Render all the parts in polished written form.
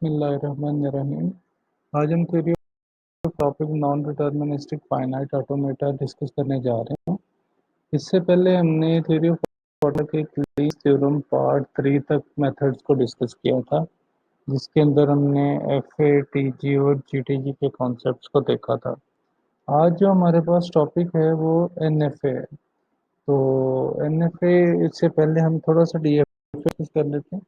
बिस्मिल्लाहिर्रहमानिर्रहीम। आज हम theory of topic non deterministic finite automata discuss करने जा रहे हैं। इससे पहले हमने थ्योरी ऑफ ऑटोमेटा के क्लीन थ्योरम पार्ट 3 तक मेथड्स को डिस्कस किया था, जिसके अंदर हमने FA, TG और GTG के कॉन्सेप्ट्स को देखा था। आज जो हमारे पास टॉपिक है वो NFA है। तो NFA इससे पहले हम थोड़ा सा DFA डिस्कस कर लेते हैं।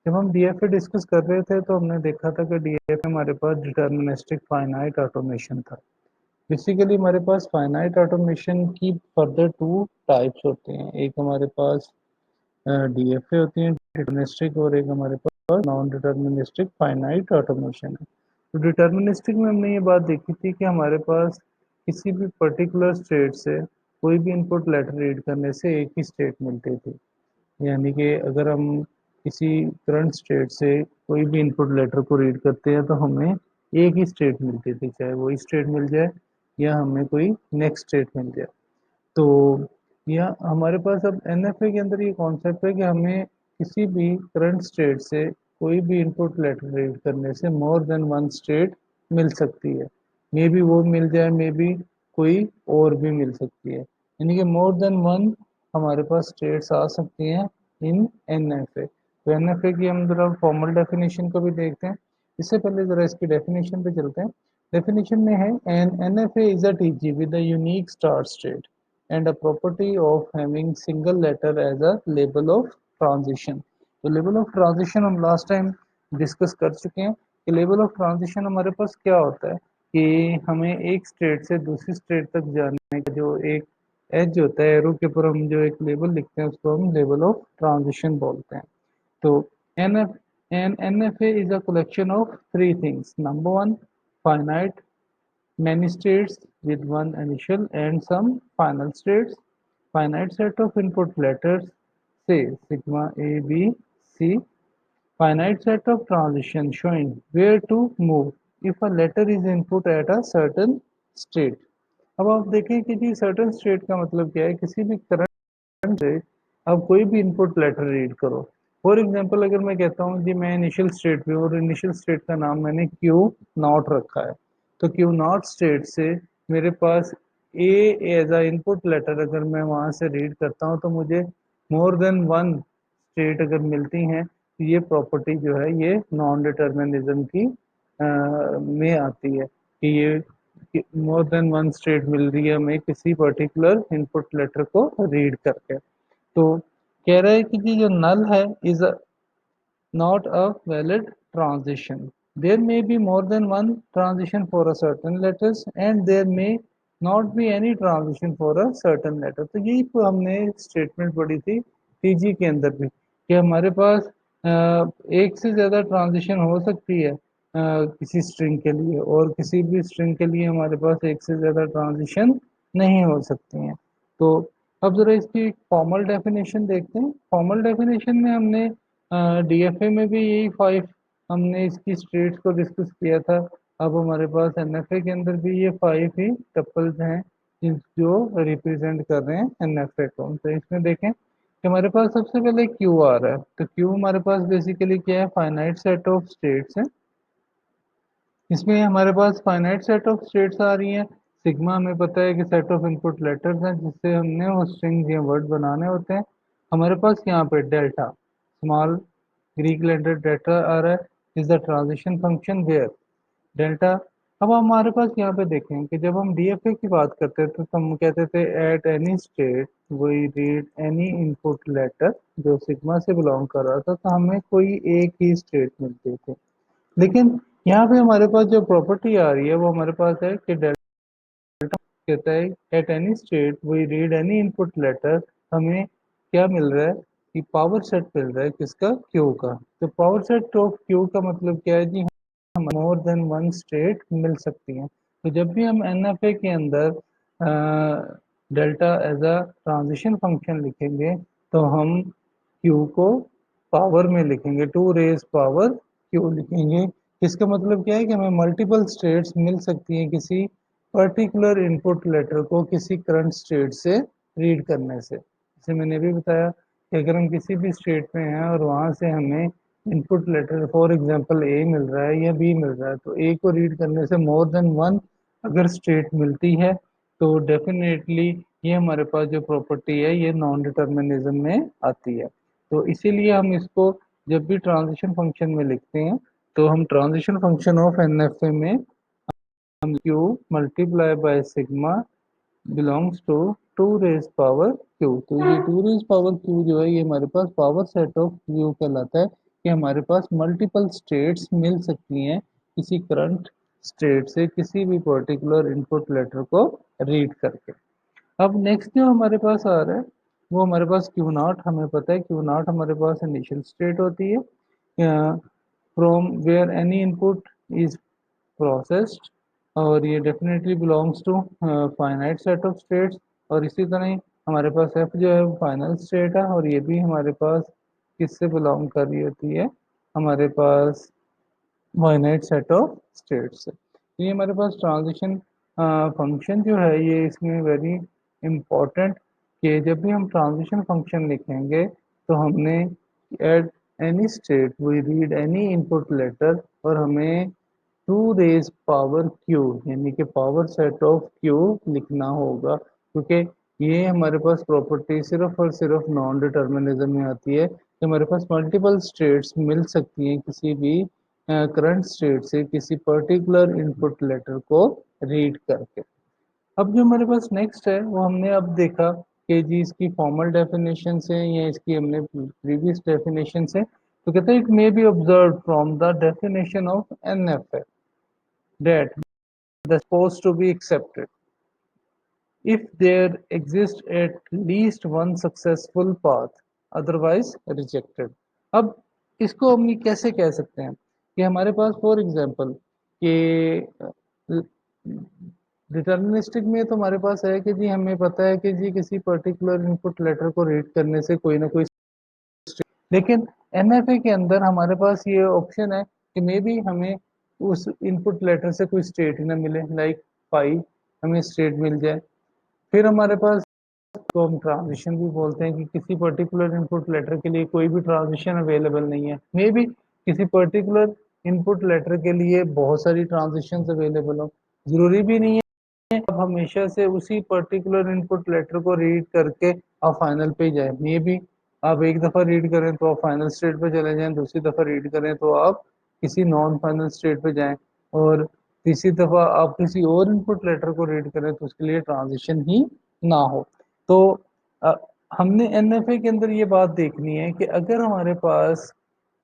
जब हम डीएफए डिस्कस कर रहे थे तो हमने देखा था कि डीएफए हमारे पास डिटर्मिनिस्टिक फाइनाइट ऑटोमेशन था। बेसिकली हमारे पास फाइनाइट ऑटोमेशन की फर्दर टू टाइप्स होते हैं। एक हमारे पास डीएफए होती है डिटर्मिनिस्टिक, और एक हमारे पास नॉन डिटर्मिनिस्टिक फाइनाइट ऑटोमेशन है। तो डिटर्मिनिस्टिक में हमने ये बात देखी थी कि हमारे पास किसी भी पर्टिकुलर स्टेट से कोई भी इनपुट लेटर रीड करने से एक ही स्टेट मिलती थी। यानी कि अगर हम किसी करंट स्टेट से कोई भी इनपुट लेटर को रीड करते हैं तो हमें एक ही स्टेट मिलती थी, चाहे वही स्टेट मिल जाए या हमें कोई नेक्स्ट स्टेट मिल जाए। तो यह हमारे पास अब एनएफए के अंदर ये कॉन्सेप्ट है कि हमें किसी भी करंट स्टेट से कोई भी इनपुट लेटर रीड करने से मोर देन वन स्टेट मिल सकती है। मे बी वो मिल जाए, मे बी कोई और भी मिल सकती है, यानी कि मोर देन वन हमारे पास स्टेट्स आ सकती हैं इन एनएफए। तो एनएफए की हम जरा फॉर्मल डेफिनेशन को भी देखते हैं। इससे पहले जरा इसकी डेफिनेशन पे चलते हैं। डेफिनेशन में है an NFA is a TG with a unique start state and a property of having single letter as a label of transition। तो लेवल ऑफ ट्रांजिशन हम लास्ट टाइम डिस्कस कर चुके हैं कि लेवल ऑफ ट्रांजिशन हमारे पास क्या होता है कि हमें एक स्टेट से दूसरी स्टेट तक जाने का जो एक एज होता है, एरो के ऊपर हम जो एक लेवल लिखते हैं उसको हम लेवल ऑफ ट्रांजिशन बोलते हैं। तो NFA is a collection of three things. Number one, finite many states with one initial and some final states, finite set of input letters, say sigma A, B, C, finite set of transition showing where to move if a letter is input at a certain state। अब आप देखें कि जी certain state का मतलब क्या है। किसी भी करंट से आप कोई भी इनपुट लेटर रीड करो। फॉर एग्जांपल अगर मैं कहता हूँ जी मैं इनिशियल स्टेट पे, और इनिशियल स्टेट का नाम मैंने क्यू नॉट रखा है, तो क्यू नॉट स्टेट से मेरे पास ए एज अ इनपुट लेटर अगर मैं वहां से रीड करता हूँ तो मुझे मोर देन वन स्टेट अगर मिलती हैं तो ये प्रॉपर्टी जो है ये नॉन डिटर्मिनिज्म की में आती है कि ये मोर देन वन स्टेट मिल रही है हमें किसी पर्टिकुलर इनपुट लेटर को रीड करके। तो कह रहा है कि जी जो नल है is not a valid transition. There may be more than one transition for a certain letters and there may not be any transition for a certain letter। तो यही तो हमने स्टेटमेंट पढ़ी थी टीजी के अंदर भी कि हमारे पास एक से ज़्यादा ट्रांजिशन हो सकती है किसी स्ट्रिंग के लिए, और किसी भी स्ट्रिंग के लिए हमारे पास एक से ज़्यादा ट्रांजिशन नहीं हो सकती हैं। तो अब ज़रा इसकी फॉर्मल डेफिनेशन देखते हैं। फॉर्मल डेफिनेशन में हमने डीएफए में भी यही 5 हमने इसकी स्टेट्स को डिस्कस किया था। अब हमारे पास एनएफए के अंदर भी ये 5 ही टपल्स हैं जो रिप्रेजेंट कर रहे हैं एनएफए को। तो इसमें देखें कि हमारे पास सबसे पहले क्यू आ रहा है। तो क्यू हमारे पास बेसिकली क्या है, फाइनाइट सेट ऑफ स्टेट्स है। इसमें हमारे पास फाइनाइट सेट ऑफ स्टेट्स आ रही हैं। सिग्मा हमें पता है कि सेट ऑफ इनपुट लेटर्स हैं जिससे हमने वो स्ट्रिंग या वर्ड बनाने होते हैं। हमारे पास यहाँ पे delta small Greek letter delta आ रहा है is the transition function where delta. अब हमारे पास यहाँ पे देखें कि जब हम डीएफए की बात करते थे तो हम कहते थे at any state we read any input letter जो सिग्मा से बिलोंग कर रहा था, तो हमें कोई एक ही स्टेट मिलती थी। लेकिन यहाँ पे हमारे पास जो प्रॉपर्टी आ रही है वो हमारे पास है कि डेल्टा कहता है at any state we read any input letter. हमें क्या मिल रहा है कि पावर सेट मिल रहा है किसका, क्यू का। तो पावर सेट ऑफ क्यू का मतलब क्या है जी, हम मोर देन वन स्टेट मिल सकती हैं। तो जब भी हम एनएफए के अंदर delta as a transition function लिखेंगे तो हम क्यू को पावर में लिखेंगे, टू रेज पावर क्यू लिखेंगे। इसका मतलब क्या है कि हमें मल्टीपल स्टेट्स मिल सकती हैं किसी पर्टिकुलर इनपुट लेटर को किसी करंट स्टेट से रीड करने से। जैसे मैंने भी बताया कि अगर हम किसी भी स्टेट में हैं और वहाँ से हमें इनपुट लेटर फॉर एग्जांपल ए मिल रहा है या बी मिल रहा है, तो ए को रीड करने से मोर देन वन अगर स्टेट मिलती है तो डेफिनेटली ये हमारे पास जो प्रॉपर्टी है ये नॉन डिटर्मिनिज्म में आती है। तो इसीलिए हम इसको जब भी ट्रांजिशन फंक्शन में लिखते हैं तो हम ट्रांजिशन फंक्शन ऑफ एनएफए में हम Q multiply by sigma belongs to two raise power Q. तो ये टू रेज पावर क्यू जो है ये हमारे पास पावर सेट ऑफ क्यू कहलाता है कि हमारे पास मल्टीपल स्टेट्स मिल सकती हैं किसी करंट स्टेट से किसी भी पर्टिकुलर इनपुट लेटर को रीड करके। अब नेक्स्ट जो हमारे पास आ रहा है वो हमारे पास क्यू नॉट, हमें पता है क्यू नॉट हमारे पास इनिशियल स्टेट होती है from where any input is processed, और ये definitely belongs to finite set of states. और इसी तरह ही हमारे पास एफ जो है वो फाइनल स्टेट है और ये भी हमारे पास किससे बिलोंग कर रही होती है, हमारे पास फाइनाइट सेट ऑफ स्टेट्स है। तो ये हमारे पास ट्रांजिशन फंक्शन जो है ये इसमें वेरी इम्पोर्टेंट कि जब भी हम ट्रांजिशन फंक्शन लिखेंगे तो हमने at any state we read any input letter और हमें टू रेज पावर क्यू यानी कि पावर सेट ऑफ क्यू लिखना होगा, क्योंकि ये हमारे पास प्रॉपर्टी सिर्फ और सिर्फ नॉन डिटर्मिनिज्म में आती है कि हमारे पास मल्टीपल स्टेट्स मिल सकती हैं किसी भी करंट स्टेट से किसी पर्टिकुलर इनपुट लेटर को रीड करके। अब जो हमारे पास नेक्स्ट है वो हमने अब देखा कि जी इसकी फॉर्मल डेफिनेशन से या इसकी हमने प्रीवियस डेफिनेशन से, तो कहते हैं it may be observe from the definition of NFA that the supposed to be accepted if there exists at least one successful path otherwise rejected। अब इसको हम कैसे कह सकते हैं कि हमारे पास फॉर एग्जांपल कि डिटर्मिनिस्टिक में तो हमारे पास है कि जी हमें पता है कि जी किसी पर्टिकुलर इनपुट लेटर को रीड करने से कोई ना कोई, लेकिन एनएफए के अंदर हमारे पास ये ऑप्शन है कि मे बी हमें उस इनपुट लेटर से कोई स्टेट ही ना मिले, लाइक पाई हमें स्टेट मिल जाए। फिर हमारे पास को हम ट्रांजिशन भी बोलते हैं कि किसी पर्टिकुलर इनपुट लेटर के लिए कोई भी ट्रांजिशन अवेलेबल नहीं है, मे बी किसी पर्टिकुलर इनपुट लेटर के लिए बहुत सारी ट्रांजिशन अवेलेबल हो, जरूरी भी नहीं है आप हमेशा से उसी पर्टिकुलर इनपुट लेटर को रीड करके आप फाइनल पे जाए। मे बी आप एक दफ़ा रीड करें तो आप फाइनल स्टेट पे चले जाएं, दूसरी दफ़ा रीड करें तो आप किसी नॉन फाइनल स्टेट पे जाएं, और तीसरी दफ़ा आप किसी और इनपुट लेटर को रीड करें तो उसके लिए ट्रांजिशन ही ना हो। तो अ, हमने एनएफए के अंदर ये बात देखनी है कि अगर हमारे पास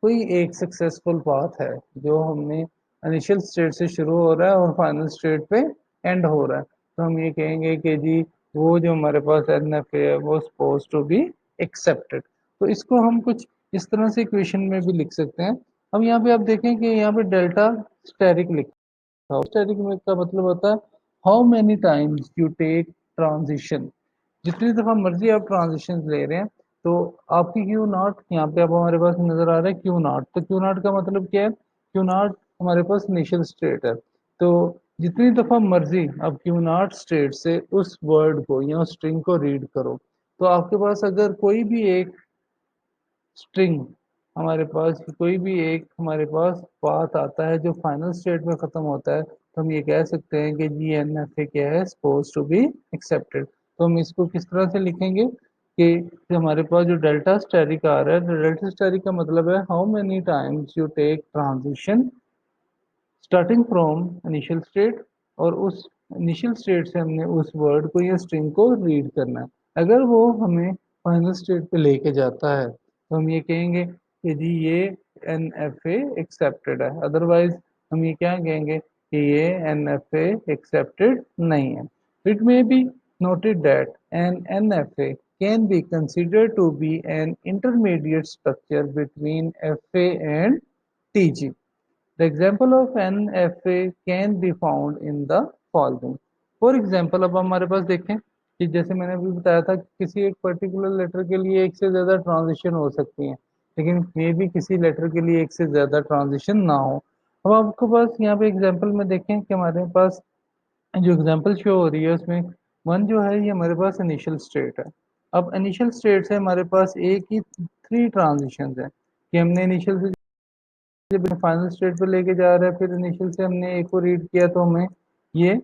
कोई एक सक्सेसफुल पाथ है जो हमने इनिशियल स्टेट से शुरू हो रहा है और फाइनल स्टेट पे एंड हो रहा है, तो हम ये कहेंगे कि जी वो जो हमारे पास एनएफए है वो सपोज टू बी एक्सेप्टेड। तो इसको हम कुछ इस तरह से इक्वेशन में भी लिख सकते हैं। अब यहाँ पे आप देखें कि यहाँ पे डेल्टा स्टेरिक लिखा है, स्टेरिक में का मतलब होता है how many times you take transition, जितनी दफा मर्जी आप ट्रांजिशन ले रहे हैं। तो आपकी क्यू नॉट यहाँ पे अब हमारे पास नजर आ रहा है क्यू नॉट, तो क्यू नॉट का मतलब क्या है, क्यू नॉट हमारे पास इनिशियल स्टेट है। तो जितनी दफा मर्जी आप क्यू नॉट स्टेट से उस वर्ड को या उस स्ट्रिंग को रीड करो, तो आपके पास अगर कोई भी एक स्ट्रिंग हमारे पास कोई भी एक हमारे पास पाथ आता है जो फाइनल स्टेट में खत्म होता है, तो हम ये कह सकते हैं कि जी एन एफ ए क्या है, सपोज टू बी एक्सेप्टेड। तो हम इसको किस तरह से लिखेंगे कि हमारे पास जो डेल्टा स्टेरिक आ रहा है, डेल्टा स्टेरिक का मतलब है how many times you take transition starting from initial state, और उस इनिशियल स्टेट से हमने उस वर्ड को या स्ट्रिंग को रीड करना है। अगर वो हमें फाइनल स्टेट पे लेके जाता है तो हम ये कहेंगे कि जी ये एन एफ ए एक्सेप्टेड है, अदरवाइज हम ये क्या कहेंगे कि ये एन एफ ए एक्सेप्टेड नहीं है। It may be noted that an NFA can be considered to be an intermediate structure between FA and TG. The example of NFA can be found in the following. For example, अब हमारे पास देखें कि जैसे मैंने अभी बताया था कि किसी एक पर्टिकुलर लेटर के लिए एक से ज़्यादा ट्रांजिशन हो सकती हैं, लेकिन मे भी किसी लेटर के लिए एक से ज़्यादा ट्रांजिशन ना हो। अब आपके पास यहाँ पे एग्जांपल में देखें कि हमारे पास जो एग्जांपल शो हो रही है उसमें वन जो है ये हमारे पास इनिशियल स्टेट है। अब इनिशियल स्टेट से हमारे पास एक ही थ्री ट्रांजिशन है कि हमने इनिशियल से जब फाइनल स्टेट पे लेके जा रहा है, फिर इनिशियल से हमने ए को रीड किया तो हमें ये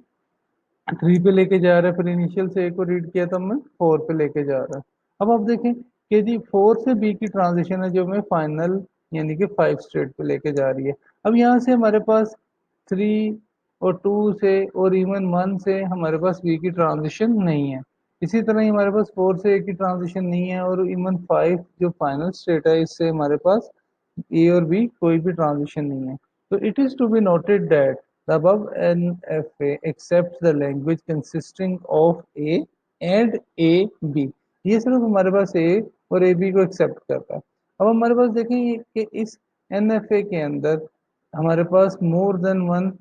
3 पे लेके जा रहा है, फिर इनिशियल से ए को रीड किया तो हमें 4 पे लेके जा रहा है। अब आप देखें कि जी 4 से बी की ट्रांजिशन है जो हमें फाइनल यानी कि 5 स्टेट पे लेके जा रही है। अब यहाँ से हमारे पास 3 और 2 से और इवन 1 से हमारे पास बी की ट्रांजिशन नहीं है। इसी तरह ही हमारे पास 4 से ए की ट्रांजिशन नहीं है, और इवन 5 जो फाइनल स्टेट है इससे हमारे पास ए और बी कोई भी ट्रांजिशन नहीं है। तो it is to be noted that the above NFA accepts the language consisting of A and A B। ये सिर्फ हमारे पास ए और ए बी को एक्सेप्ट करता है। अब हमारे पास देखें कि इस NFA के अंदर हमारे पास मोर देन वन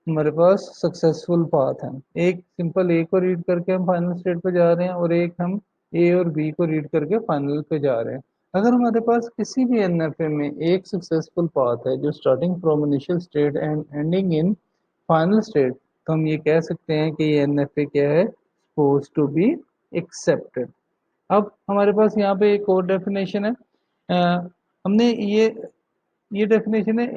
हमारे पास सक्सेसफुल पाथ है। एक सिंपल ए को रीड करके हम फाइनल स्टेट पे जा रहे हैं, और एक हम ए और बी को रीड करके फाइनल पे जा रहे हैं। अगर हमारे पास किसी भी NFA में एक सक्सेसफुल पाथ है जो starting from initial state and ending in final state, तो हम ये कह सकते हैं कि ये NFA क्या है, सपोज टू बी एक्सेप्टेड। अब हमारे पास यहाँ पे एक और डेफिनेशन है। हमने ये डेफिनेशन है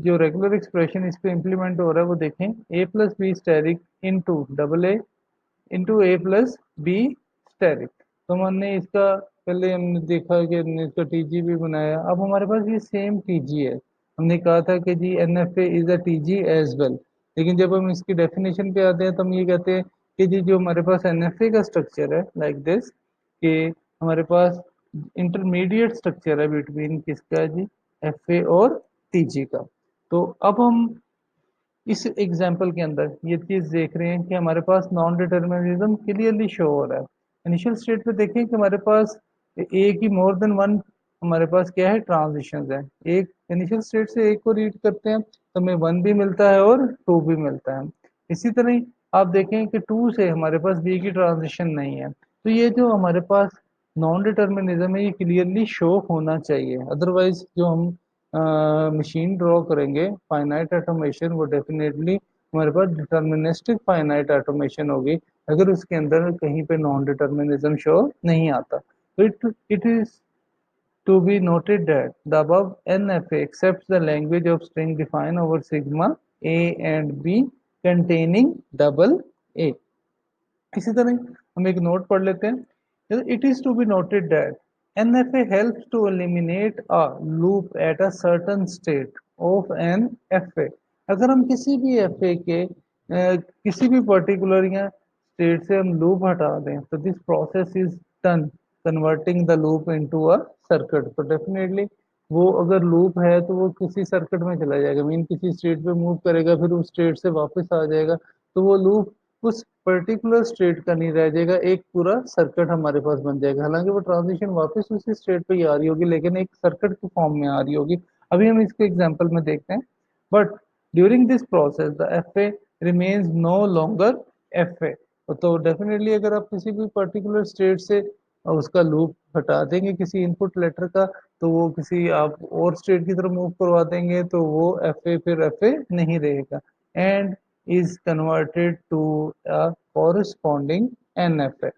जो रेगुलर एक्सप्रेशन इस पे इम्प्लीमेंट हो रहा है वो देखें, A plus B asterisk into double A into A plus B asterisk. तो हमने इसका पहले हमने देखा कि हमने इसका टीजी भी बनाया। अब हमारे पास ये सेम टीजी है। हमने कहा था कि जी NFA is a TG as well, लेकिन जब हम इसकी डेफिनेशन पे आते हैं तो हम ये कहते हैं कि जी जो हमारे पास NFA का स्ट्रक्चर है लाइक दिस, कि हमारे पास इंटरमीडिएट स्ट्रक्चर है बिटवीन किसका जी, FA और TG का। तो अब हम इस एग्जाम्पल के अंदर ये चीज देख रहे हैं कि हमारे पास नॉन डिटर्मिनिज्म क्लियरली शो हो रहा है। इनिशियल स्टेट पे देखें कि हमारे पास ए की मोर देन वन हमारे पास क्या है, ट्रांजिशंस है। एक इनिशियल स्टेट से एक को रीड करते हैं तो हमें वन भी मिलता है और टू भी मिलता है। इसी तरह ही आप देखें कि टू से हमारे पास बी की ट्रांजिशन नहीं है। तो ये जो हमारे पास नॉन डिटर्मिनिज्म है ये क्लियरली शो होना चाहिए, अदरवाइज जो हम मशीन ड्रॉ करेंगे फाइनाइट ऑटोमेशन, वो डेफिनेटली हमारे पास डिटर्मिनिस्टिक फाइनाइट ऑटोमेशन होगी अगर उसके अंदर कहीं पे नॉन डिटर्मिनिज्म शो नहीं आता। तो it is to be noted that the above NFA accepts the language of string defined over sigma A and B containing double A। इसी तरह हम एक नोट पढ़ लेते हैं। It is to be noted that NFA helps to eliminate a loop at a certain state of an FA। अगर हम किसी भी FA के किसी भी पर्टिकुलर या स्टेट से हम लूप हटा दें तो this process is done converting the loop into a circuit. तो डेफिनेटली वो अगर लूप है तो वो किसी सर्किट में चला जाएगा, मीन किसी स्टेट पे मूव करेगा फिर उस स्टेट से वापस आ जाएगा। तो वो लूप उस पर्टिकुलर स्टेट का नहीं रह जाएगा, एक पूरा सर्किट हमारे पास बन जाएगा। हालांकि वो ट्रांजिशन वापस उसी स्टेट पे ही आ रही होगी लेकिन एक सर्किट की फॉर्म में आ रही होगी। अभी हम इसके एग्जांपल में देखते हैं। But during this process the FA remains no longer FA। तो डेफिनेटली अगर आप किसी भी पर्टिकुलर स्टेट से उसका लूप हटा देंगे किसी इनपुट लेटर का, तो वो किसी आप और स्टेट की तरफ मूव करवा देंगे तो वो FA फिर FA नहीं रहेगा and is converted to a corresponding NFA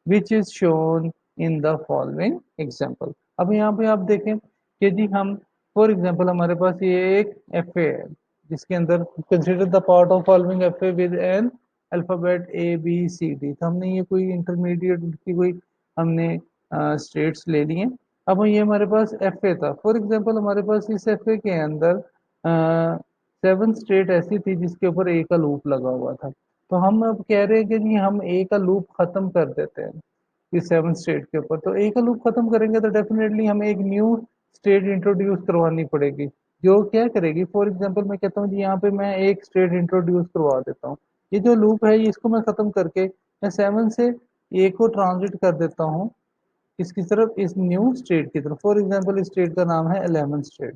which is shown in the following example। अब यहाँ पे आप देखें कि जी हम फॉर एग्जांपल हमारे पास ये एक FA है जिसके अंदर consider the part of following FA with an alphabet ABCD। तो हमने ये कोई इंटरमीडिएट की कोई हमने स्टेट्स ले लिए। अब ये हमारे पास FA था, फॉर एग्जांपल हमारे पास इस FA के अंदर 7 स्टेट ऐसी थी जिसके ऊपर ए का लूप लगा हुआ था। तो हम अब कह रहे हैं कि जी हम ए का लूप खत्म कर देते हैं इस 7 स्टेट के ऊपर। तो ए का लूप खत्म करेंगे तो डेफिनेटली हमें एक न्यू स्टेट इंट्रोड्यूस करवानी पड़ेगी जो क्या करेगी, फॉर एग्जांपल मैं कहता हूँ जी यहाँ पे मैं एक स्टेट इंट्रोड्यूस करवा देता हूँ। ये जो लूप है इसको मैं खत्म करके मैं 7 से ए को ट्रांजिट कर देता हूँ इसकी तरफ, इस न्यू स्टेट की तरफ। फॉर एग्जांपल इस स्टेट का नाम है 11 स्टेट।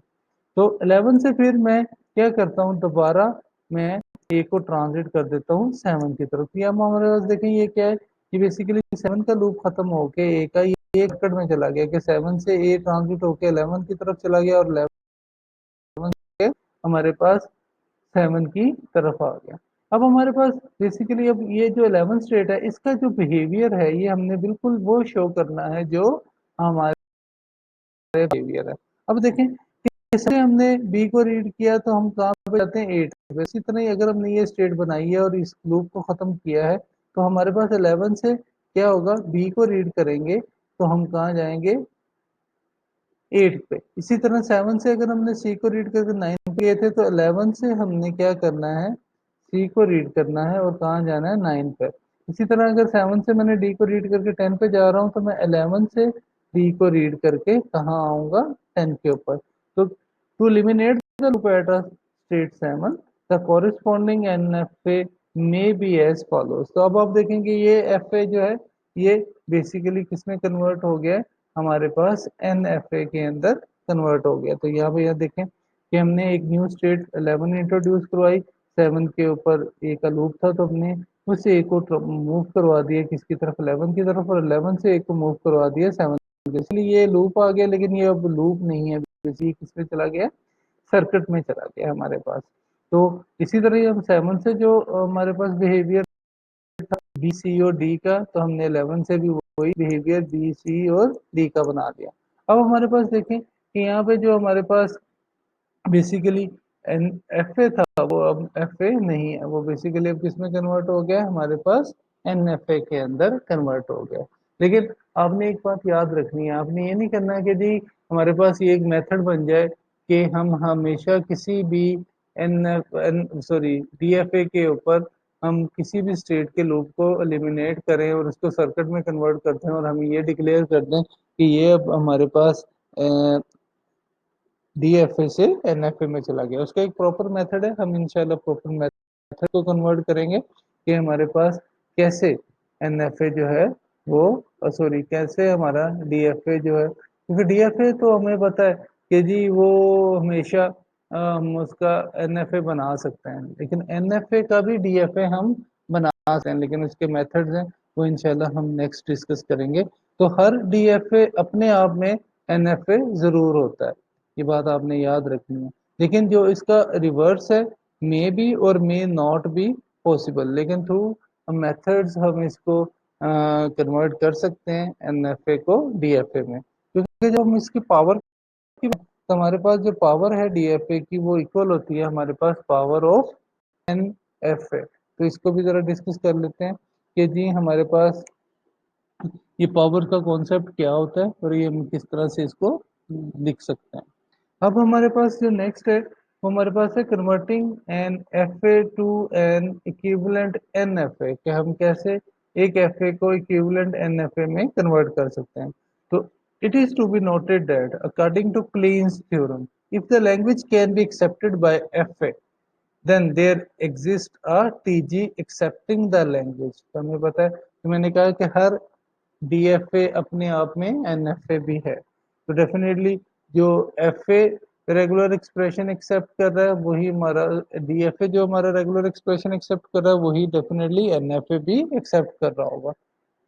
तो 11 से फिर मैं क्या करता हूँ, दोबारा मैं ए को ट्रांजिट कर देता हूँ 7 की तरफ। ये हम हमारे पास देखें ये क्या है, ये बेसिकली 7 का लूप खत्म होके ए का ये कट में चला गया कि 7 से ए ट्रांजिट होके 11 की तरफ चला गया और 11 से हमारे पास 7 की तरफ आ गया। अब हमारे पास बेसिकली अब ये जो 11 स्टेट है इसका जो बिहेवियर है ये हमने बिल्कुल वो शो करना है जो हमारे बिहेवियर है। अब देखें जैसे हमने बी को रीड किया तो हम कहाँ पे जाते हैं 8 पे। इसी तरह ही अगर हमने ये स्टेट बनाई है और इस लूप को खत्म किया है तो हमारे पास 11 से क्या होगा, बी को रीड करेंगे तो हम कहाँ जाएंगे 8 पे। इसी तरह 7 से अगर हमने सी को रीड करके 9 पे गए थे तो 11 से हमने क्या करना है, सी को रीड करना है और कहाँ जाना है 9 पे। इसी तरह अगर 7 से मैंने डी को रीड करके 10 पे जा रहा हूँ तो मैं 11 से डी को रीड करके कहाँ आऊंगा 10 के ऊपर। तो to eliminate the loop at a state 7 the corresponding NFA may be as follows। तो अब आप देखेंगे ये FA जो है ये बेसिकली किसमें कन्वर्ट हो गया है, हमारे पास NFA के अंदर कन्वर्ट हो गया। तो यहाँ पे यह देखें कि हमने एक न्यू स्टेट 11 इंट्रोड्यूस करवाई, 7 के ऊपर ए का लूप था तो हमने उस ए को मूव करवा दिया किसकी तरफ, 11 की तरफ, और 11 से ए को मूव करवा दिया 7 के। इसलिए ये लूप आ गया, लेकिन ये अब लूप नहीं है, बेसिकली किसमें चला गया, सर्किट में चला गया हमारे पास। तो इसी तरह ही हम 7 से जो हमारे पास बिहेवियर बी सी और डी का, तो हमने 11 से भी वही बिहेवियर बी सी और डी का बना दिया। अब हमारे पास देखें कि यहाँ पे जो हमारे पास बेसिकली एन एफ ए था वो अब एफ ए नहीं है, वो बेसिकली अब किसमें कन्वर्ट हो गया, हमारे पास एन एफ ए के अंदर कन्वर्ट हो गया। लेकिन आपने एक बात याद रखनी है, आपने ये नहीं करना है कि जी हमारे पास ये एक मेथड बन जाए कि हम हमेशा किसी भी N F N sorry D F A के ऊपर हम किसी भी स्टेट के लूप को एलिमिनेट करें और उसको सर्किट में कन्वर्ट करते हैं और हम ये डिक्लेयर कर दें कि ये अब हमारे पास डीएफए से एनएफए में चला गया। उसका एक प्रॉपर मेथड है, हम इंशाल्लाह प्रॉपर मेथड को कन्वर्ट करेंगे कि हमारे पास कैसे एनएफए जो है वो सॉरी कैसे हमारा डीएफए जो है, क्योंकि डीएफए तो हमें पता है कि जी वो हमेशा हम उसका एनएफए बना सकते हैं, लेकिन एनएफए का भी डीएफए हम बना सकते हैं, लेकिन उसके मेथड्स हैं वो इंशाल्लाह हम नेक्स्ट डिस्कस करेंगे। तो हर डीएफए अपने आप में एनएफए जरूर होता है, ये बात आपने याद रखनी है। लेकिन जो इसका रिवर्स है, मे बी और मे नॉट बी पॉसिबल, लेकिन थ्रू मेथड्स हम इसको कन्वर्ट कर सकते हैं एनएफए को डीएफए में। क्योंकि जब हम इसकी पावर की तो हमारे पास जो पावर है डीएफए की वो इक्वल होती है हमारे पास पावर ऑफ एनएफए। तो इसको भी जरा डिस्कस कर लेते हैं कि जी हमारे पास ये पावर का कॉन्सेप्ट क्या होता है और ये हम किस तरह से इसको लिख सकते हैं। अब हमारे पास जो नेक्स्ट है वो हमारे पास है converting N F A to an equivalent N F A, कि हम कैसे एक एफ ए को इक्विवेलेंट एन एफ ए में कन्वर्ट कर सकते हैं। तो it is to be noted that according to Kleene's theorem if the language can be accepted by F A then there exist a T G accepting the language. तो हमें पता है, तो मैंने कहा कि हर डीएफए अपने आप में एनएफए भी है, तो डेफिनेटली जो एफए रेगुलर एक्सप्रेशन एक्सेप्ट कर रहा है वही हमारा डीएफए जो हमारा रेगुलर एक्सप्रेशन एक्सेप्ट कर रहा है वही डेफिनेटली एनएफए भी एक्सेप्ट कर रहा होगा।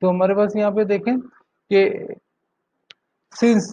तो हमारे पास यहाँ पे देखें कि since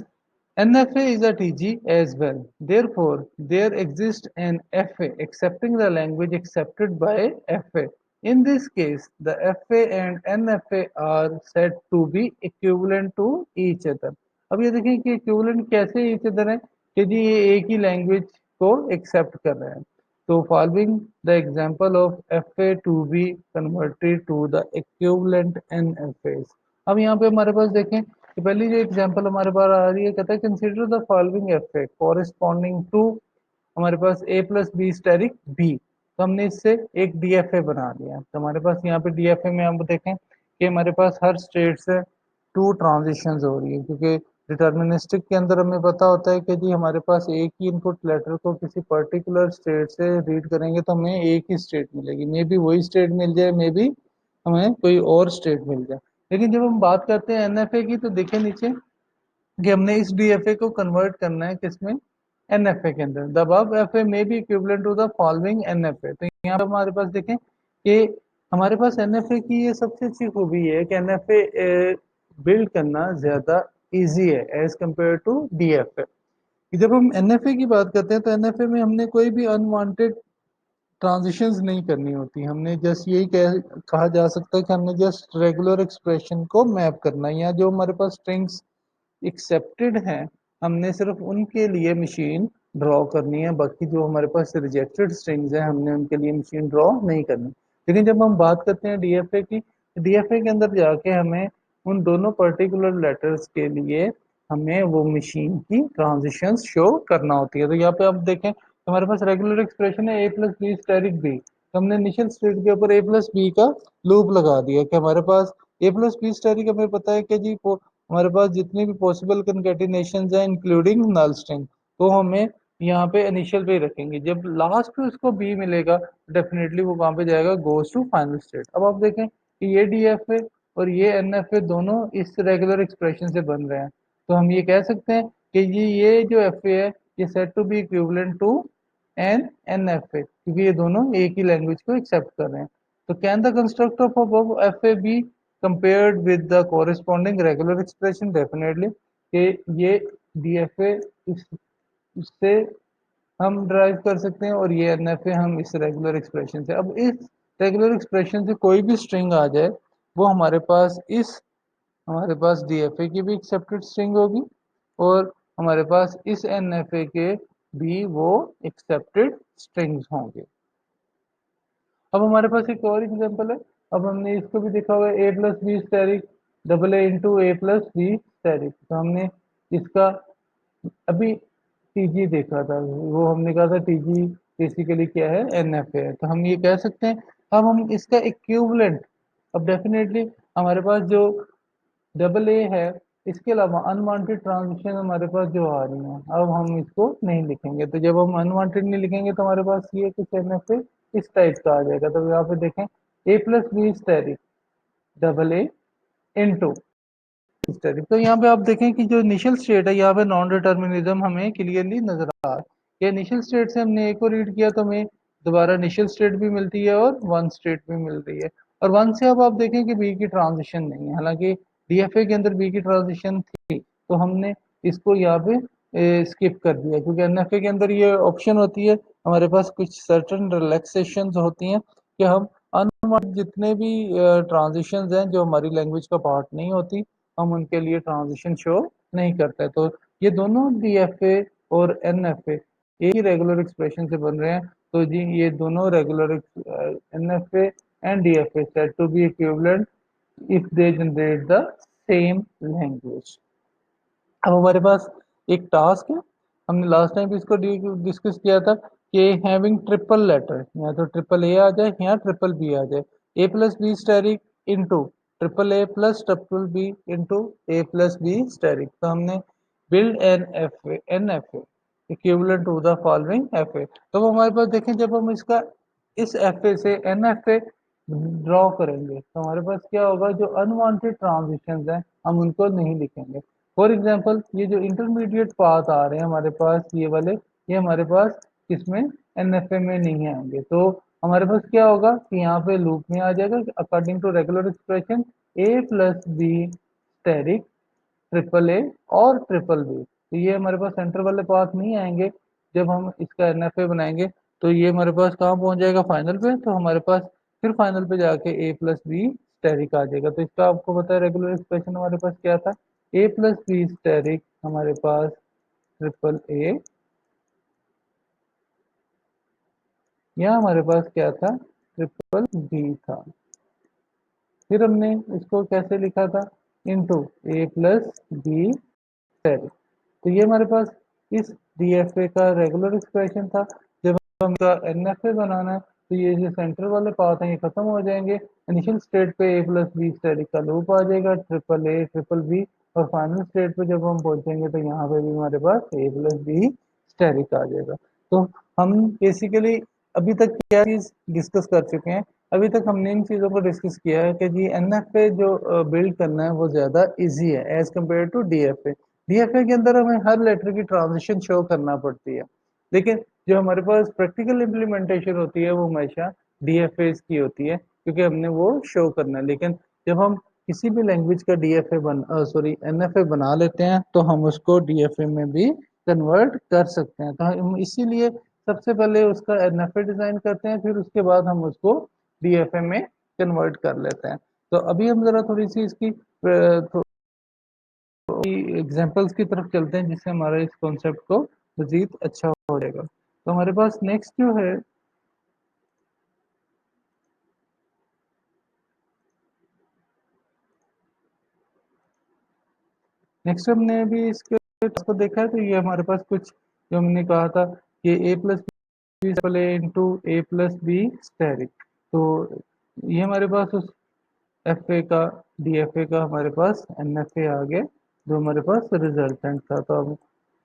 NFA is a TG as well, therefore there exists an FA accepting the language accepted by FA. In this case, the FA and NFA are said to be equivalent to each other. अब ये देखिए कि equivalent कैसे each other है कि जी ये एक ही language को एक्सेप्ट कर रहे हैं। तो following the example of FA to be converted to the equivalent NFAs। अब यहाँ पे हमारे पास देखें कि पहली जो एग्जांपल हमारे पास आ रही है, कहता है consider the following F A corresponding to हमारे पास a plus B asterisk b. तो हमने इससे एक डीएफए बना लिया। तो हमारे पास यहाँ पे डीएफए में हम देखें कि हमारे पास हर स्टेट से टू ट्रांजिशंस हो रही है, क्योंकि डिटर्मिनिस्टिक के अंदर हमें पता होता है कि जी हमारे पास एक ही इनपुट लेटर को किसी पर्टिकुलर स्टेट से रीड करेंगे तो हमें एक ही स्टेट मिलेगी, मे बी वही स्टेट मिल जाए, मे बी हमें कोई और स्टेट मिल जाए। लेकिन जब हम बात करते हैं एनएफए की तो देखें नीचे कि हमने इस डीएफए को कन्वर्ट करना है किसमें, एनएफए के अंदर। The above FA may be equivalent to the following NFA. तो यहाँ पे हमारे पास देखें कि हमारे पास एनएफए की ये सबसे अच्छी खूबी है कि एनएफए बिल्ड करना ज्यादा इजी है एज कंपेयर टू डीएफए। जब हम एनएफए की बात करते हैं तो एनएफए में हमने कोई भी अनवांटेड ट्रांजिशंस नहीं करनी होती, हमने जस्ट यही कहा जा सकता है कि हमने जस्ट रेगुलर एक्सप्रेशन को मैप करना है, या जो हमारे पास स्ट्रिंग्स एक्सेप्टेड हैं हमने सिर्फ उनके लिए मशीन ड्रॉ करनी है, बाकी जो हमारे पास रिजेक्टेड स्ट्रिंग्स हैं हमने उनके लिए मशीन ड्रॉ नहीं करनी। लेकिन जब हम बात करते हैं डीएफए की, डीएफए के अंदर जाके हमें उन दोनों पर्टिकुलर लेटर्स के लिए हमें वो मशीन की ट्रांजिशंस शो करना होती है। तो यहाँ पे आप देखें तो हमारे पास रेगुलर एक्सप्रेशन है A plus B asterisk b, तो हमने इनिशियल स्टेट के ऊपर ए प्लस बी का लूप लगा दिया कि हमारे पास ए प्लस बी स्टेरिक, हमें पता है कि जी हमारे पास जितनी भी पॉसिबल कंकेटिनेशंस हैं इंक्लूडिंग नल स्ट्रिंग, तो हमें यहाँ पे इनिशियल पे ही रखेंगे। जब लास्ट में उसको बी मिलेगा डेफिनेटली वो कहाँ पे जाएगा, गोज टू फाइनल स्टेट। अब आप देखें कि ये डीएफए और ये एनएफए दोनों इस रेगुलर एक्सप्रेशन से बन रहे हैं, तो हम ये कह सकते हैं कि ये जो एफए है ये said to be equivalent to an NFA, क्योंकि ये दोनों एक ही लैंग्वेज को एक्सेप्ट कर रहे हैं। तो can the construct of above FA be compared with the corresponding regular expression, definitely कि ये डीएफए इससे हम ड्राइव कर सकते हैं और ये एनएफए हम इस रेगुलर एक्सप्रेशन से। अब इस रेगुलर एक्सप्रेशन से कोई भी स्ट्रिंग आ जाए वो हमारे पास डीएफए की भी एक्सेप्टेड स्ट्रिंग होगी और हमारे पास इस एनएफए के भी वो एक्सेप्टेड स्ट्रिंग्स होंगे। अब हमारे पास एक और एग्जांपल है, अब हमने इसको भी देखा हुआ है A plus B asterisk double A into A plus B asterisk, तो हमने इसका अभी टीजी देखा था, वो हमने कहा था टीजी बेसिकली क्या है, एनएफए है, तो हम ये कह सकते हैं। अब हम इसका इक्विवेलेंट, अब डेफिनेटली हमारे पास जो डबल ए है इसके अलावा अनवांटेड ट्रांजिशन हमारे पास जो आ रही हैं अब हम इसको नहीं लिखेंगे, तो जब हम अनवांटेड नहीं लिखेंगे तो हमारे पास ये कुछ एनएफए इस टाइप का आ जाएगा। तो यहाँ पे देखें A plus B asterisk double A into asterisk, तो यहाँ पे आप देखें कि जो इनिशियल स्टेट है यहाँ पे नॉन डिटर्मिनिज्म हमें क्लियरली नजर आ रहा है कि इनिशियल स्टेट से हमने ए को रीड किया तो हमें दोबारा इनिशियल स्टेट भी मिलती है और वन स्टेट भी मिल रही है, और वन से अब आप देखें कि बी की ट्रांजिशन नहीं है, हालांकि डीएफए के अंदर बी की ट्रांजिशन थी तो हमने इसको यहाँ पे स्किप कर दिया, क्योंकि एनएफए के अंदर ये ऑप्शन होती है, हमारे पास कुछ सर्टन रिलैक्सेशन होती हैं कि हम अनवांटेड जितने भी ट्रांजिशंस हैं जो हमारी लैंग्वेज का पार्ट नहीं होती हम उनके लिए ट्रांजिशन शो नहीं करते। तो ये दोनों डीएफए और एनएफए एक ही रेगुलर एक्सप्रेशन से बन रहे हैं, तो जी ये दोनों regular NFA and DFA said to be equivalent if they generate the same language. अब हमारे पास एक टास्क है, हमने लास्ट टाइम भी इसको डिस्कस किया था कि हैविंग ट्रिपल लेटर, या तो ट्रिपल ए आ जाए या ट्रिपल बी आ जाए, A plus B asterisk into triple A plus triple B into A plus B asterisk, तो हमने build N F A equivalent to the following F A. तो वो हमारे पास देखें जब हम इसका इस एफ ए से एन एफ ए ड्रॉ करेंगे तो हमारे पास क्या होगा, जो अनवांटेड ट्रांजिशंस हैं हम उनको नहीं लिखेंगे। फॉर एग्जाम्पल ये जो इंटरमीडिएट पाथ आ रहे हैं हमारे पास ये वाले, ये हमारे पास इसमें एनएफए में नहीं आएंगे, तो हमारे पास क्या होगा कि यहाँ पे लूप में आ जाएगा according to regular expression a plus B asterisk triple a और ट्रिपल बी, तो ये हमारे पास सेंटर वाले पाथ नहीं आएंगे। जब हम इसका एनएफए बनाएंगे तो ये हमारे पास कहाँ पहुंच जाएगा, फाइनल पे, तो हमारे पास फिर फाइनल पे जाके ए प्लस बी स्टेरिक आ जाएगा। तो इसका आपको पता है रेगुलर एक्सप्रेशन हमारे पास क्या था, ए प्लस बी स्टेरिक हमारे पास ट्रिपल ए, या हमारे पास क्या था, ट्रिपल बी था। फिर हमने इसको कैसे लिखा था, into A plus B asterisk, तो ये हमारे पास इस डीएफए का रेगुलर एक्सप्रेशन था। जब हम इसका एनएफए बनाना है तो ये जो सेंटर वाले पाथ हैं ये खत्म हो जाएंगे, इनिशियल स्टेट पे ए प्लस बी स्टेरिक का लूप आ जाएगा ट्रिपल ए ट्रिपल बी, और फाइनल स्टेट पे जब हम पहुंचेंगे तो यहाँ पे भी हमारे पास ए प्लस बी स्टेरिक आ जाएगा। तो हम बेसिकली अभी तक क्या चीज डिस्कस कर चुके हैं, अभी तक हमने इन चीज़ों को डिस्कस किया है कि जी एनएफए जो बिल्ड करना है वो ज़्यादा इजी है as compare to DFA. DFA के अंदर हमें हर लेटर की ट्रांजिशन शो करना पड़ती है, लेकिन जो हमारे पास प्रैक्टिकल इम्प्लीमेंटेशन होती है वो हमेशा डीएफए की होती है क्योंकि हमने वो शो करना है। लेकिन जब हम किसी भी लैंग्वेज का डीएफए सॉरी एनएफए बना लेते हैं तो हम उसको डीएफए में भी कन्वर्ट कर सकते हैं। तो हम इसीलिए सबसे पहले उसका एनएफए डिजाइन करते हैं, फिर उसके बाद हम उसको डीएफए में कन्वर्ट कर लेते हैं। तो अभी हम जरा थोड़ी सी इसकी एग्जांपल्स की तरफ चलते हैं जिससे हमारा इस कॉन्सेप्ट को मजीद अच्छा हो जाएगा। तो हमारे पास नेक्स्ट जो है, नेक्स्ट हमने अभी इसको देखा है। तो ये हमारे पास कुछ जो हमने कहा था कि ए plus B into A plus B asterisk. तो ये हमारे पास उस एफ ए का डी एफ ए का हमारे पास एन एफ ए आ गया, जो हमारे पास रिजल्टेंट था। तो अब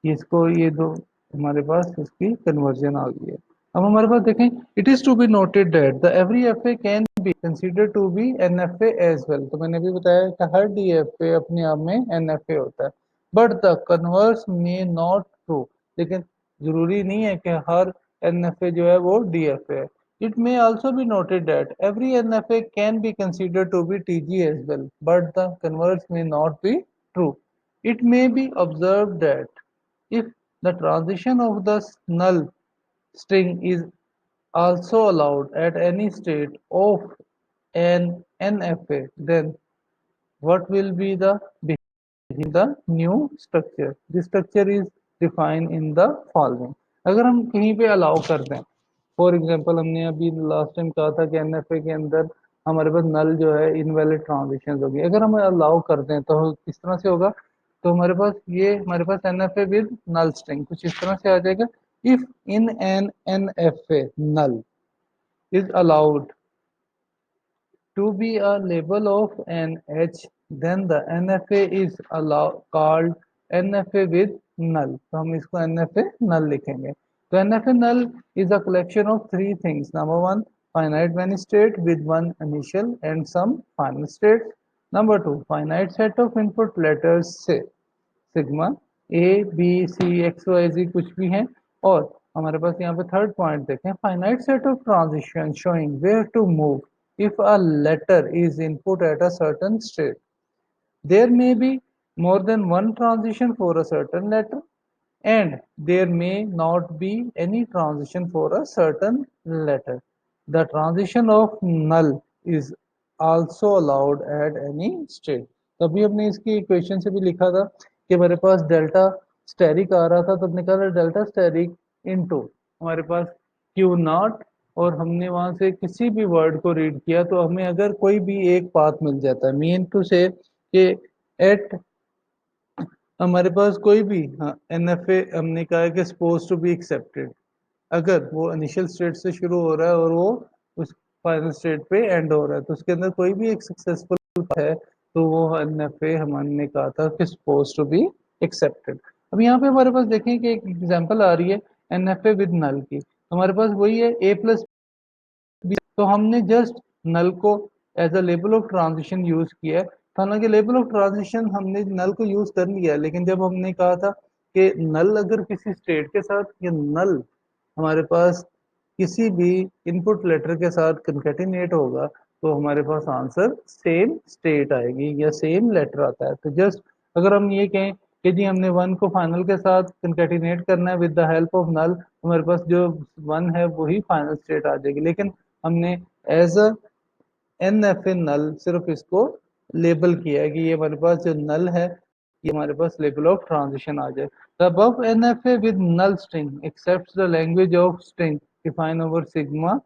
इसको ये दो हमारे पास इसकी कन्वर्जन आ गई है। अब हमारे पास देखें, it is to be noted that the every F A can be consider to be N F A as well. तो मैंने भी बताया कि हर डी एफ ए अपने आप में एन एफ ए होता है, बट द कन्वर्स में नॉट ट्रू। लेकिन जरूरी नहीं है कि हर एन एफ ए जो है वो डी एफ ए है। It may also be noted that every NFA can be considered to be TG as well, but the converse may not be true. It may be observed that if the transition of the null string is also allowed at any state of an NFA, then what will be the behavior the new structure? This structure is defined in the following. अगर हम कहीं पे allow कर दें, for example हमने अभी last time कहा था कि एनएफए के अंदर हमारे पास नल जो है इनवैलिड ट्रांजिशन होगी। अगर हम अलाउ कर दें तो किस तरह से होगा? तो हमारे पास एनएफए विद नल स्ट्रिंग कुछ इस तरह से आ जाएगा। If in an NFA null is allowed to be a label of an H, then the NFA is called NFA with null. तो हम इसको NFA null लिखेंगे। तो NFA null is a collection of three things. Number one, finite many state with one initial and some final states. Number two, finite set of input letters से sigma ए B C X Y Z कुछ भी हैं। और हमारे पास यहाँ पे third point देखें, finite set of transition showing where to move if a letter is input at a certain state. There may be more than one transition for a certain letter and there may not be any transition for a certain letter. The transition of null is also allowed at any state. तभी हमने इसकी equation से भी लिखा था कि हमारे पास delta steric आ रहा था, तो हमने कहा डेल्टा स्टेरिक इनटू हमारे पास क्यू नॉट, और हमने वहां से किसी भी वर्ड को रीड किया तो हमें अगर कोई भी एक पाथ मिल जाता है, मीन टू से कि एट हमारे पास कोई भी एन एफ ए हमने कहा है कि सपोज टू बी एक्सेप्टेड, अगर वो इनिशियल स्टेट से शुरू हो रहा है और वो उस फाइनल स्टेट पे एंड हो रहा है, तो उसके अंदर कोई भी एक सक्सेसफुल है, तो वो एन एफ ए हमने कहा था कि सपोज टू बी एक्सेप्टेड। अब यहाँ पे हमारे पास देखें कि एक एग्जांपल आ रही है एन एफ ए विद नल की। हमारे पास वही है ए प्लस, तो हमने जस्ट नल को as a label of transition use किया है। हालांकि लेबल ऑफ ट्रांजिशन हमने नल को यूज कर लिया है, लेकिन जब हमने कहा था कि नल अगर किसी स्टेट के साथ, या नल हमारे पास किसी भी इनपुट लेटर के साथ कंकेटिनेट होगा, तो हमारे पास आंसर सेम स्टेट आएगी या सेम लेटर आता है। तो जस्ट अगर हम ये कहें कि जी हमने वन को फाइनल के साथ कंकेटिनेट करना है with the help of null, हमारे पास जो वन है वही फाइनल स्टेट आ जाएगी। लेकिन हमने as a N F A null सिर्फ इसको लेबल किया है कि ये हमारे पास जो नल है ये हमारे पास लेबल ऑफ ट्रांजिशन आ जाए। The above N F A with null string accept the language of string define over sigma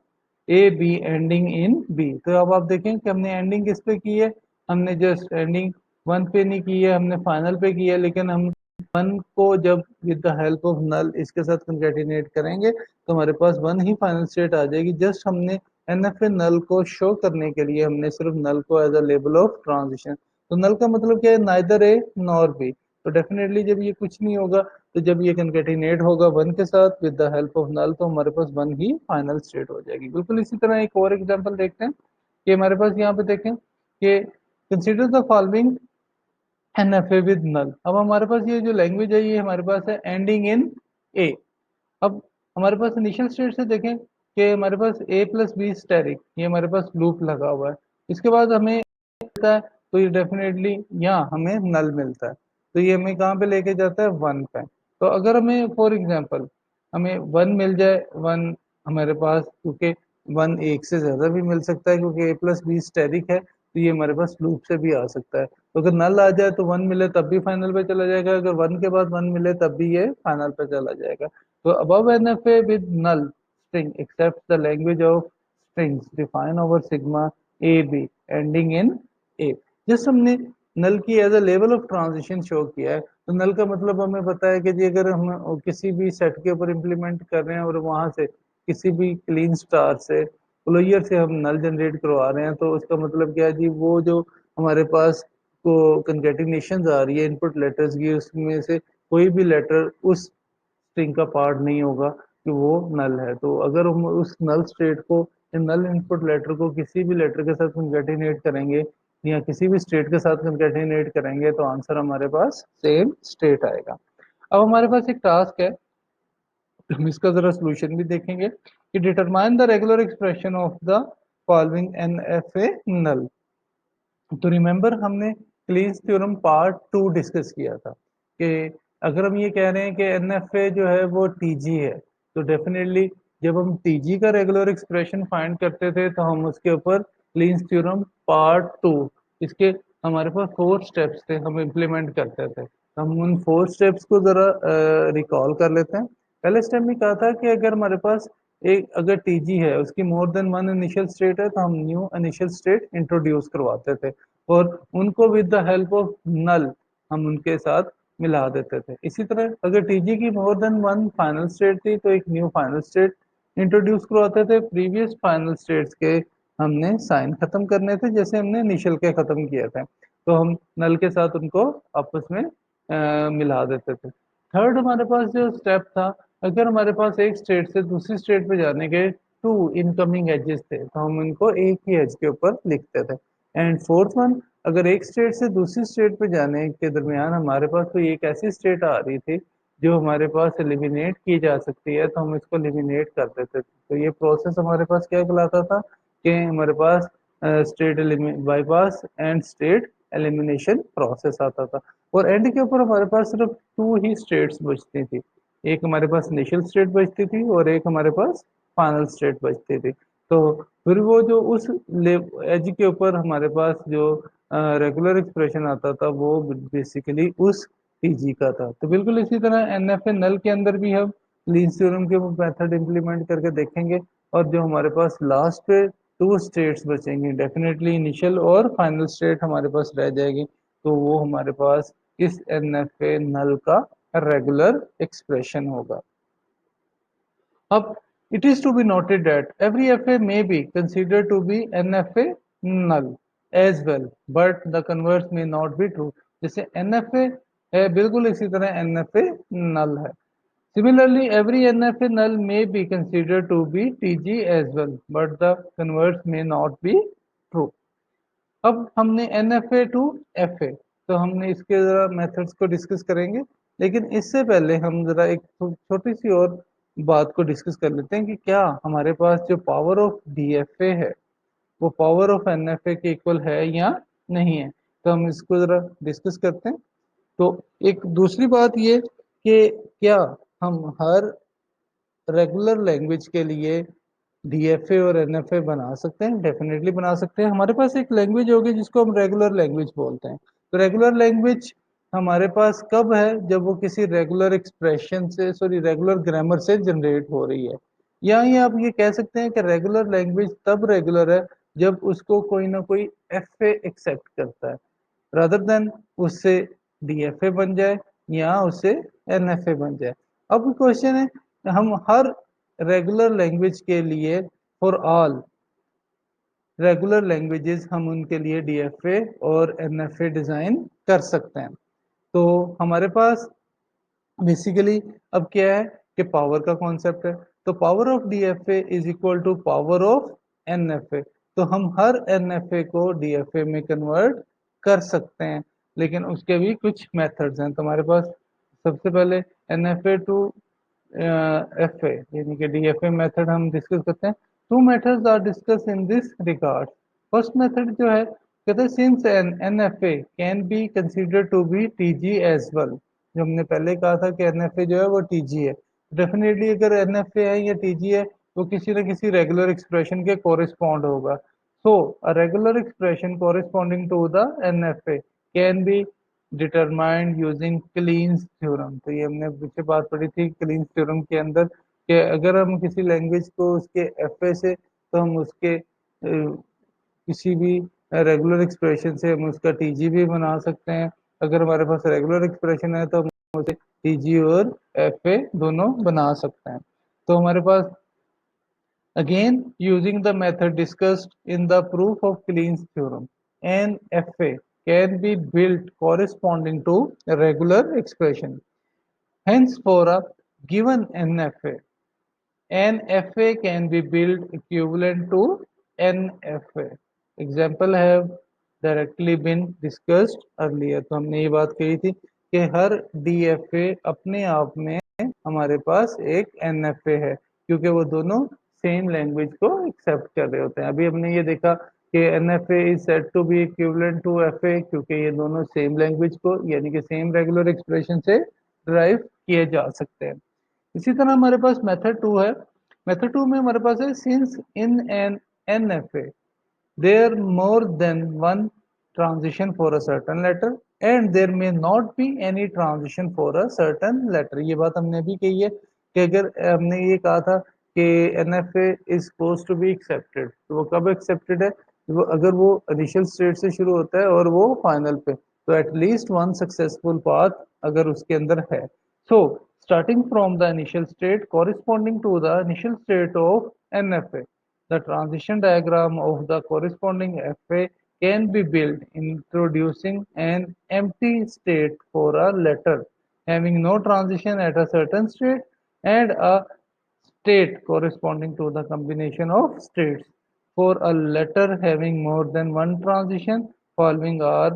A b ending in b. तो अब आप देखें कि हमने एंडिंग किस पे की है, हमने जस्ट एंडिंग वन पे नहीं की है, हमने फाइनल पे की है। लेकिन हम वन को जब with the help of null इसके साथ कंकेटिनेट करेंगे तो हमारे पास वन ही फाइनल स्टेट आ जाएगी। जस्ट हमने एन एफ ए नल को शो करने के लिए हमने सिर्फ नल को as a label of transition. तो नल का मतलब क्या है? Neither a nor b. तो डेफिनेटली जब ये कुछ नहीं होगा, तो जब ये कंकेटिनेट होगा वन के साथ with the help of null, तो हमारे पास वन ही फाइनल स्टेट हो जाएगी। बिल्कुल इसी तरह एक और एग्जांपल देखते हैं कि हमारे पास यहाँ पे देखें कि consider the following N F A with null. अब हमारे पास ये जो लैंग्वेज है ये हमारे पास है एंडिंग इन ए। अब हमारे पास इनिशियल स्टेट से देखें कि हमारे पास ए प्लस बी स्टेरिक, ये हमारे पास लूप लगा हुआ है। इसके बाद हमें मिलता है, तो ये डेफिनेटली यहाँ हमें नल मिलता है। तो ये हमें कहाँ पे लेके जाता है? वन पे। तो अगर हमें फॉर एग्जांपल हमें वन मिल जाए, वन हमारे पास, क्योंकि वन एक से ज्यादा भी मिल सकता है क्योंकि ए प्लस बी स्टेरिक है, तो ये हमारे पास लूप से भी आ सकता है। तो अगर नल आ जाए तो 1 मिले तब भी फाइनल पे चला जाएगा, अगर 1 के बाद 1 मिले तब भी ये फाइनल पे चला जाएगा। तो above NFA with null string except the language of strings define over sigma AB ending in A। जैसे हमने नल की एज अ लेवल ऑफ ट्रांजिशन शो किया है, तो नल का मतलब हमें पता है कि जी अगर हम किसी भी सेट के ऊपर इम्प्लीमेंट कर रहे हैं और वहां से किसी भी क्लीन स्टार से फ्लोयर से हम नल जनरेट करवा रहे हैं, तो उसका मतलब क्या है जी, वो जो हमारे पास को कंकेटिनेशन आ रही है इनपुट लेटर्स की, उसमें से कोई भी लेटर उस स्ट्रिंग का पार्ट नहीं होगा कि वो नल है। तो अगर हम उस नल स्टेट को, नल इनपुट लेटर को किसी भी लेटर के साथ कंकेटिनेट करेंगे या किसी भी स्टेट के साथ कंकेटिनेट करेंगे, तो आंसर हमारे पास सेम स्टेट आएगा। अब हमारे पास एक टास्क है, हम इसका जरा सोल्यूशन भी देखेंगे कि determine the regular expression of the following NFA नल। तो रिमेंबर हमने क्लीन्स थ्योरम पार्ट 2 डिस्कस किया था कि अगर हम ये कह रहे हैं कि NFA जो है वो TG है, तो डेफिनेटली जब हम TG का रेगुलर एक्सप्रेशन फाइंड करते थे तो हम उसके ऊपर क्लीन्स थ्योरम पार्ट 2, इसके हमारे पास 4 स्टेप्स थे, हम इम्प्लीमेंट करते थे। तो हम उन 4 स्टेप्स को जरा रिकॉल कर लेते हैं। पहले स्टेप में कहा था कि अगर हमारे पास एक अगर टीजी है, उसकी मोर देन वन इनिशियल स्टेट है, तो हम न्यू इनिशियल स्टेट इंट्रोड्यूस करवाते थे और उनको with the help of null हम उनके साथ मिला देते थे। इसी तरह अगर टीजी की मोर देन वन फाइनल स्टेट थी तो एक न्यू फाइनल स्टेट इंट्रोड्यूस करवाते थे। प्रीवियस फाइनल स्टेट्स के हमने साइन खत्म करने थे जैसे हमने इनिशियल के खत्म किए थे, तो हम नल के साथ उनको आपस में मिला देते थे। थर्ड हमारे पास जो स्टेप था, अगर हमारे पास एक स्टेट से दूसरी स्टेट पे जाने के 2 इनकमिंग एजेस थे तो हम इनको एक ही एज के ऊपर लिखते थे। एंड फोर्थ वन, अगर एक स्टेट से दूसरी स्टेट पे जाने के दरमियान हमारे पास कोई एक ऐसी स्टेट आ रही थी जो हमारे पास एलिमिनेट की जा सकती है, तो हम इसको एलिमिनेट कर देते थे। तो ये प्रोसेस हमारे पास क्या कहलाता था कि हमारे पास state bypass and state elimination process आता था। और एंड के ऊपर हमारे पास सिर्फ 2 ही स्टेट्स बचती थी, एक हमारे पास इनिशियल स्टेट बचती थी और एक हमारे पास फाइनल स्टेट बचती थी। तो फिर वो जो उस एज के ऊपर हमारे पास जो रेगुलर एक्सप्रेशन आता था वो बेसिकली उस टीजी का था। तो बिल्कुल इसी तरह NFA नल के अंदर भी हम लीन्स थ्योरम के मेथड इंप्लीमेंट करके देखेंगे, और जो हमारे पास लास्ट पे 2 स्टेट्स बचेंगी, डेफिनेटली इनिशियल और फाइनल स्टेट हमारे पास रह जाएगी, तो वो हमारे पास इस NFA नल का रेगुलर एक्सप्रेशन होगा। अब it is to be noted that every FA may be considered to be NFA null as well, but the converse may not be true। जैसे NFA है बिल्कुल इसी तरह NFA null है। Similarly, every NFA null may be considered to be TG as well, but the converse may not be true। अब हमने NFA to FA, तो हमने इसके जरा मेथड्स को डिस्कस करेंगे, लेकिन इससे पहले हम जरा एक छोटी सी और बात को डिस्कस कर लेते हैं कि क्या हमारे पास जो पावर ऑफ DFA है वो पावर ऑफ NFA के इक्वल है या नहीं है। तो हम इसको जरा डिस्कस करते हैं। तो एक दूसरी बात ये कि क्या हम हर रेगुलर लैंग्वेज के लिए DFA और NFA बना सकते हैं? डेफिनेटली बना सकते हैं। हमारे पास एक लैंग्वेज होगी जिसको हम रेगुलर लैंग्वेज बोलते हैं। तो रेगुलर लैंग्वेज हमारे पास कब है? जब वो किसी रेगुलर एक्सप्रेशन से, सॉरी रेगुलर ग्रामर से जनरेट हो रही है। या ही आप ये कह सकते हैं कि रेगुलर लैंग्वेज तब रेगुलर है जब उसको कोई ना कोई FA एक्सेप्ट करता है, रादर देन उससे DFA बन जाए या उससे NFA बन जाए। अब क्वेश्चन है, हम हर रेगुलर लैंग्वेज के लिए, फॉर ऑल रेगुलर लैंग्वेजेस, हम उनके लिए DFA और NFA डिजाइन कर सकते हैं। तो हमारे पास बेसिकली अब क्या है कि पावर का कॉन्सेप्ट है, तो power of DFA is equal to power of NFA। तो हम हर NFA को DFA में कन्वर्ट कर सकते हैं, लेकिन उसके भी कुछ मेथड्स हैं। तो हमारे पास सबसे पहले NFA टू FA यानी कि DFA मेथड हम डिस्कस करते हैं। 2 methods are discuss in this regard. First method जो है, कहते हैं since an NFA can be considered to be TG as well. जो हमने पहले कहा था कि NFA जो है वो TG है, डेफिनेटली अगर NFA है या TG है तो किसी न किसी रेगुलर एक्सप्रेशन के कोरिस्पॉन्ड होगा। So a regular expression corresponding to the NFA can be determined using Kleene's theorem. तो ये हमने पीछे बात पढ़ी थी क्लीन्स थ्योरम के अंदर कि अगर हम किसी लैंग्वेज को उसके एफए से, तो हम उसके किसी भी रेगुलर एक्सप्रेशन से हम उसका टीजी भी बना सकते हैं। अगर हमारे पास रेगुलर एक्सप्रेशन है तो हम उसे टीजी और एफए दोनों बना सकते हैं। तो हमारे पास again using the method discussed in the proof of Kleene's theorem, an FA can be built corresponding to a regular expression. Hence, for a given NFA, an FA can be built equivalent to NFA. Example have directly been discussed earlier. तो हमने ये बात कही थी कि हर DFA अपने आप में हमारे पास एक NFA है, क्योंकि वो दोनों सेम लैंग्वेज को एक्सेप्ट कर रहे होते हैं। अभी हमने ये देखा कि NFA is said to be equivalent to FA, क्योंकि ये दोनों सेम लैंग्वेज को यानी कि सेम रेगुलर एक्सप्रेशन से डिराइव किए जा सकते हैं। इसी तरह हमारे पास मेथड 2 है। मेथड 2 में हमारे पास है since in an NFA there more than one transition for a certain letter and there may not be any transition for a certain letter। ये बात हमने भी कही है कि अगर हमने ये कहा था कि NFA is supposed to be accepted, तो वो कब accepted है? वो अगर वो इनिशियल स्टेट से शुरू होता है और वो फाइनल पे, तो एटलीस्ट वन सक्सेसफुल पाथ अगर उसके अंदर है। So starting from the initial state corresponding to the initial state of NFA, the transition diagram of the corresponding FA can be built introducing an empty state for a letter having no transition at a certain state and a state corresponding to the combination of states for a letter having more than one transition। Following are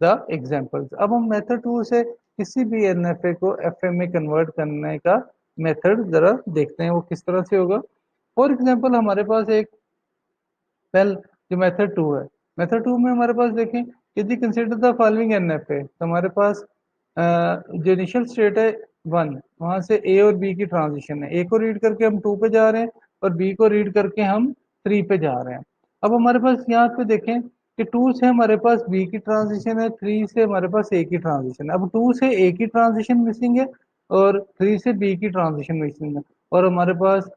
the examples. अब हम method 2 से किसी भी NFA को FA में convert करने का method जरा देखते हैं वो किस तरह से होगा। फॉर एग्जाम्पल हमारे पास एक वेल जो मेथड 2 है, मेथड 2 में हमारे पास देखें यदि कंसिडर द फॉलोइंग NFA, तो हमारे पास जो इनिशियल स्टेट है 1, वहां से A और B की ट्रांजिशन है। A को रीड करके हम 2 पे जा रहे हैं और B को रीड करके हम 3 पे जा रहे हैं। अब हमारे पास यहाँ पे देखें कि 2 से हमारे पास B की ट्रांजिशन है, 3 से हमारे पास A की ट्रांजिशन है। अब 2 से A की ट्रांजिशन मिसिंग है और 3 से B की ट्रांजिशन मिसिंग है, और हमारे पास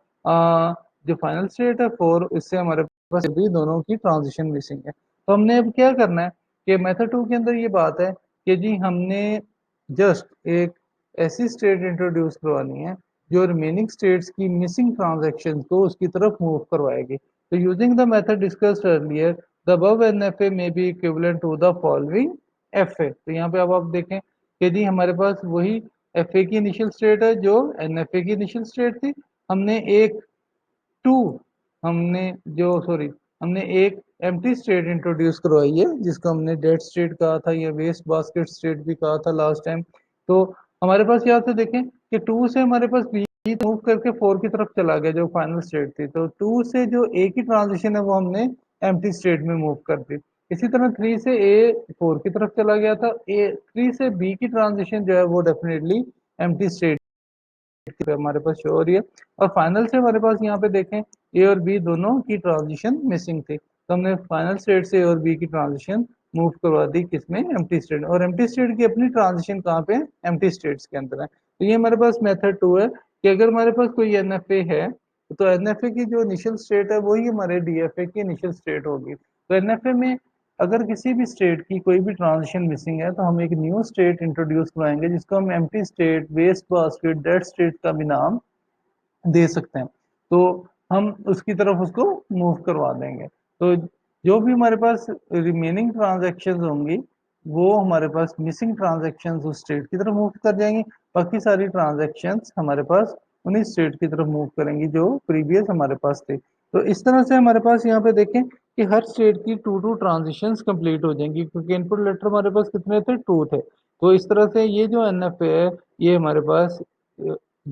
जो फाइनल स्टेट है 4, इससे हमारे पास भी दोनों की ट्रांजिशन मिसिंग है। तो हमने अब क्या करना है कि मेथड 2 के अंदर ये बात है कि जी हमने जस्ट एक ऐसी स्टेट इंट्रोड्यूस करवानी है जो रिमेनिंग स्टेट्स की मिसिंग ट्रांजैक्शंस को उसकी तरफ मूव करवाएगी। तो using the method discussed earlier the above NFA may be equivalent to the following FA। तो यहाँ पे अब आप देखें कि जी हमारे पास वही FA की इनिशियल स्टेट है जो NFA की इनिशियल स्टेट थी। हमने एक टू हमने जो सॉरी हमने एक एम्प्टी स्टेट इंट्रोड्यूस करवाई है जिसको हमने डेड स्टेट कहा था या वेस्ट बास्केट स्टेट भी कहा था लास्ट टाइम। तो हमारे पास यहाँ से देखें कि 2 से हमारे पास बी मूव करके 4 की तरफ चला गया जो फाइनल स्टेट थी। तो 2 से जो ए की ट्रांजिशन है वो हमने एम्प्टी स्टेट में मूव कर दी। इसी तरह 3 से ए 4 की तरफ चला गया था। ए 3 से बी की ट्रांजिशन जो है वो डेफिनेटली एम्प्टी स्टेट पे हमारे पास शो हो रही है। और फाइनल से हमारे पास यहाँ पे देखें ए और बी दोनों की ट्रांजिशन मिसिंग थी, तो हमने फाइनल स्टेट से ए और बी की ट्रांजिशन मूव करवा दी किसमें, एम्प्टी स्टेट। और एम्प्टी स्टेट की अपनी ट्रांजिशन कहाँ पे, एम्प्टी स्टेट्स के अंदर है। तो ये हमारे पास मेथड 2 है कि अगर हमारे पास कोई NFA है तो NFA की जो इनिशियल स्टेट है वही हमारे DFA की इनिशियल स्टेट होगी। तो NFA में अगर किसी भी स्टेट की कोई भी ट्रांजिशन मिसिंग है तो हम एक न्यू स्टेट इंट्रोड्यूस कराएंगे जिसको हम empty state, waste basket, dead state का भी नाम दे सकते हैं। तो हम उसकी तरफ उसको मूव करवा देंगे। तो जो भी हमारे पास रिमेनिंग ट्रांजैक्शंस होंगी वो हमारे पास मिसिंग ट्रांजैक्शंस उस स्टेट की तरफ मूव कर जाएंगी, बाकी सारी ट्रांजैक्शंस हमारे पास उन्हीं स्टेट की तरफ मूव करेंगी जो प्रीवियस हमारे पास थे। तो इस तरह से हमारे पास यहाँ पे देखें कि हर स्टेट की 2 ट्रांजिशंस कंप्लीट हो जाएंगी क्योंकि इनपुट लेटर हमारे पास कितने थे, 2 थे। तो इस तरह से ये जो NFA है ये हमारे पास